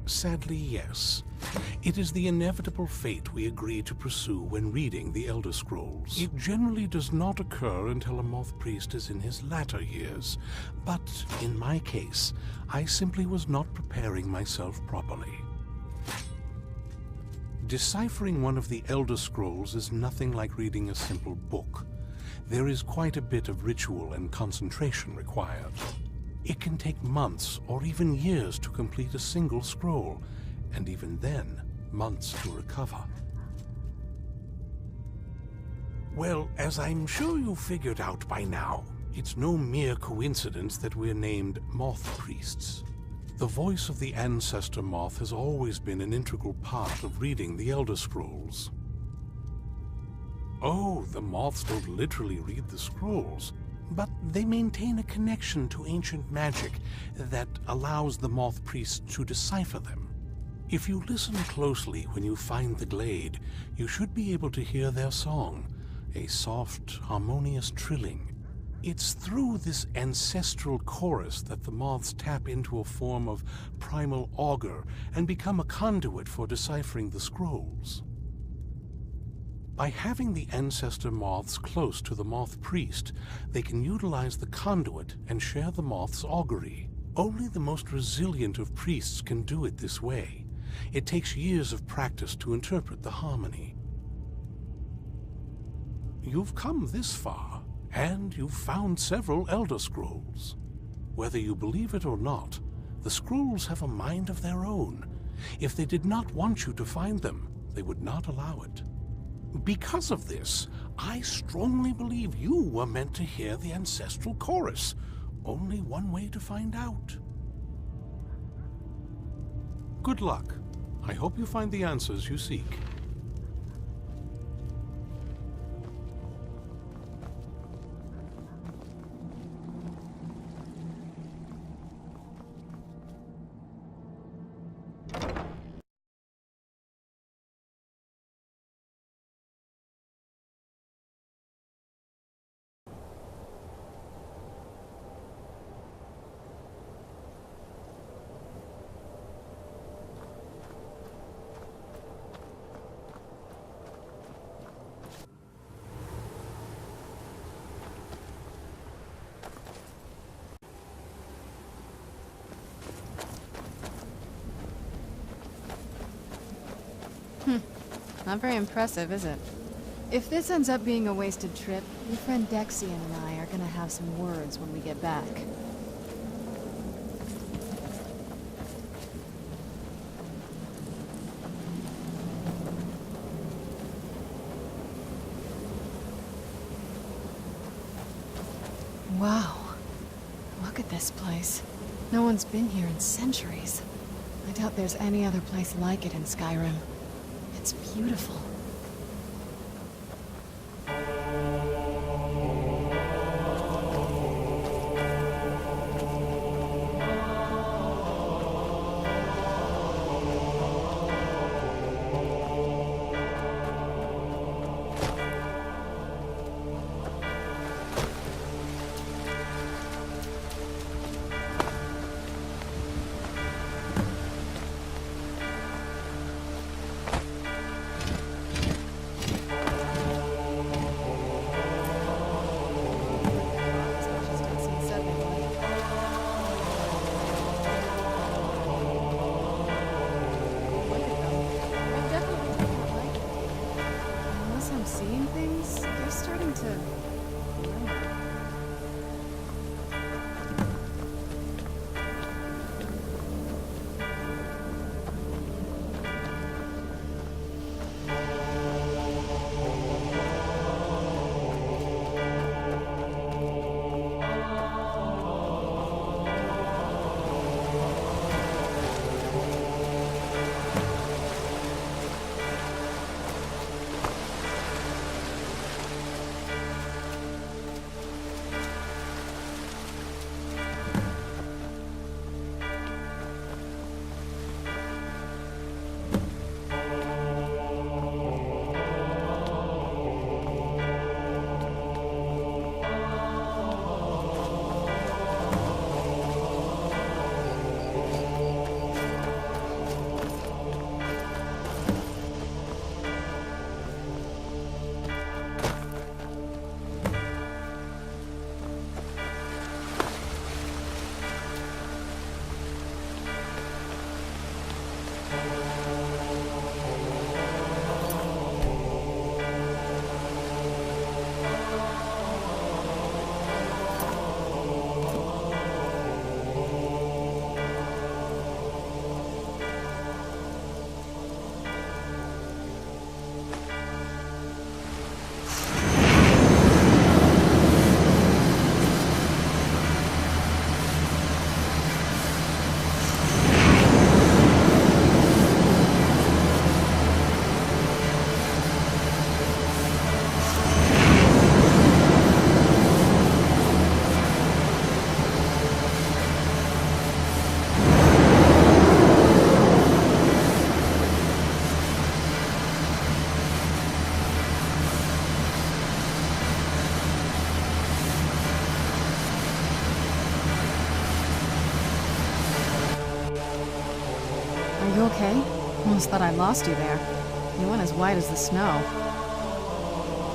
S12: Sadly, yes. It is the inevitable fate we agree to pursue when reading the Elder Scrolls. It generally does not occur until a moth priest is in his latter years, but in my case, I simply was not preparing myself properly. Deciphering one of the Elder Scrolls is nothing like reading a simple book. There is quite a bit of ritual and concentration required. It can take months or even years to complete a single scroll, and even then, months to recover. Well, as I'm sure you've figured out by now, it's no mere coincidence that we're named Moth Priests. The voice of the Ancestor Moth has always been an integral part of reading the Elder Scrolls. Oh, the moths don't literally read the scrolls, but they maintain a connection to ancient magic that allows the moth priests to decipher them. If you listen closely when you find the glade, you should be able to hear their song, a soft, harmonious trilling. It's through this ancestral chorus that the moths tap into a form of primal augur and become a conduit for deciphering the scrolls. By having the Ancestor Moths close to the Moth Priest, they can utilize the conduit and share the moth's augury. Only the most resilient of priests can do it this way. It takes years of practice to interpret the harmony. You've come this far, and you've found several Elder Scrolls. Whether you believe it or not, the scrolls have a mind of their own. If they did not want you to find them, they would not allow it. Because of this, I strongly believe you were meant to hear the ancestral chorus. Only one way to find out. Good luck. I hope you find the answers you seek.
S1: Not very impressive, is it? If this ends up being a wasted trip, your friend Dexian and I are gonna have some words when we get back. Wow. Look at this place. No one's been here in centuries. I doubt there's any other place like it in Skyrim. It's beautiful. You okay? Almost thought I lost you there. You went as white as the snow.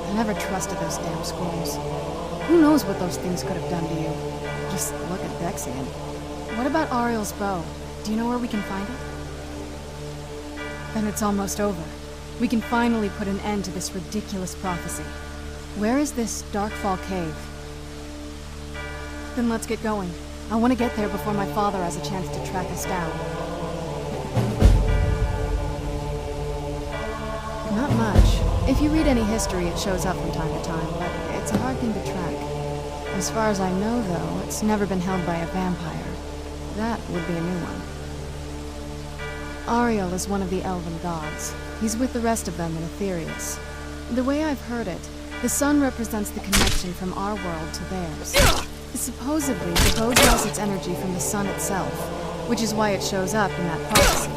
S1: I never trusted those damn scrolls. Who knows what those things could have done to you? Just look at Dexian. What about Ariel's bow? Do you know where we can find it? Then it's almost over. We can finally put an end to this ridiculous prophecy. Where is this Darkfall cave? Then let's get going. I want to get there before my father has a chance to track us down. Not much. If you read any history, it shows up from time to time, but it's a hard thing to track. As far as I know, though, it's never been held by a vampire. That would be a new one. Ariel is one of the elven gods. He's with the rest of them in Aetherius. The way I've heard it, the sun represents the connection from our world to theirs. Supposedly, the bow draws its energy from the sun itself, which is why it shows up in that prophecy.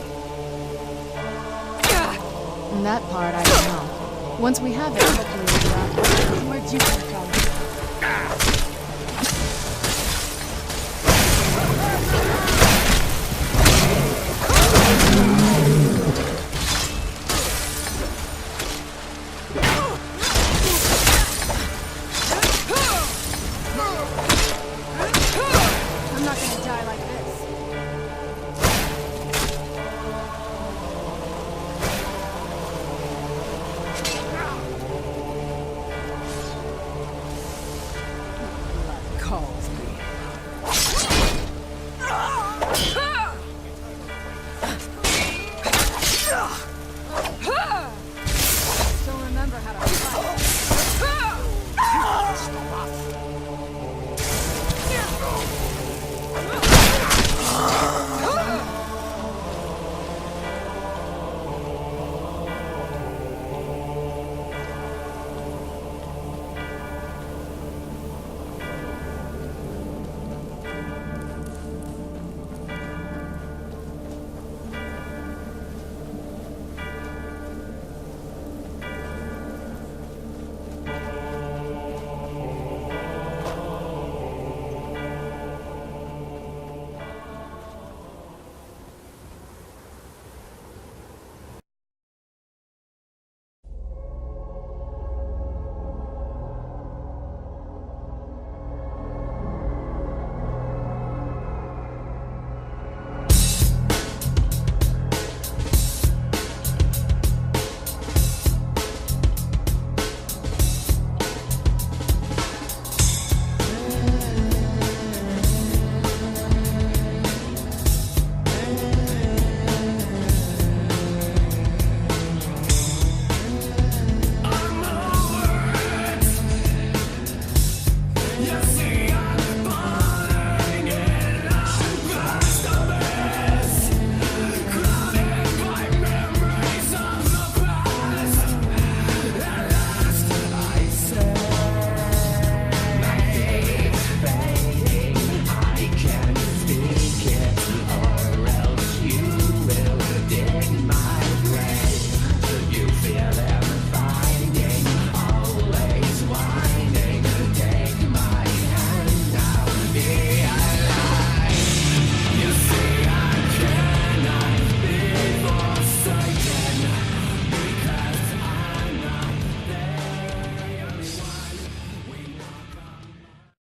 S1: And that part, I don't know. Once we have it, hopefully we'll be out. Where'd you come from?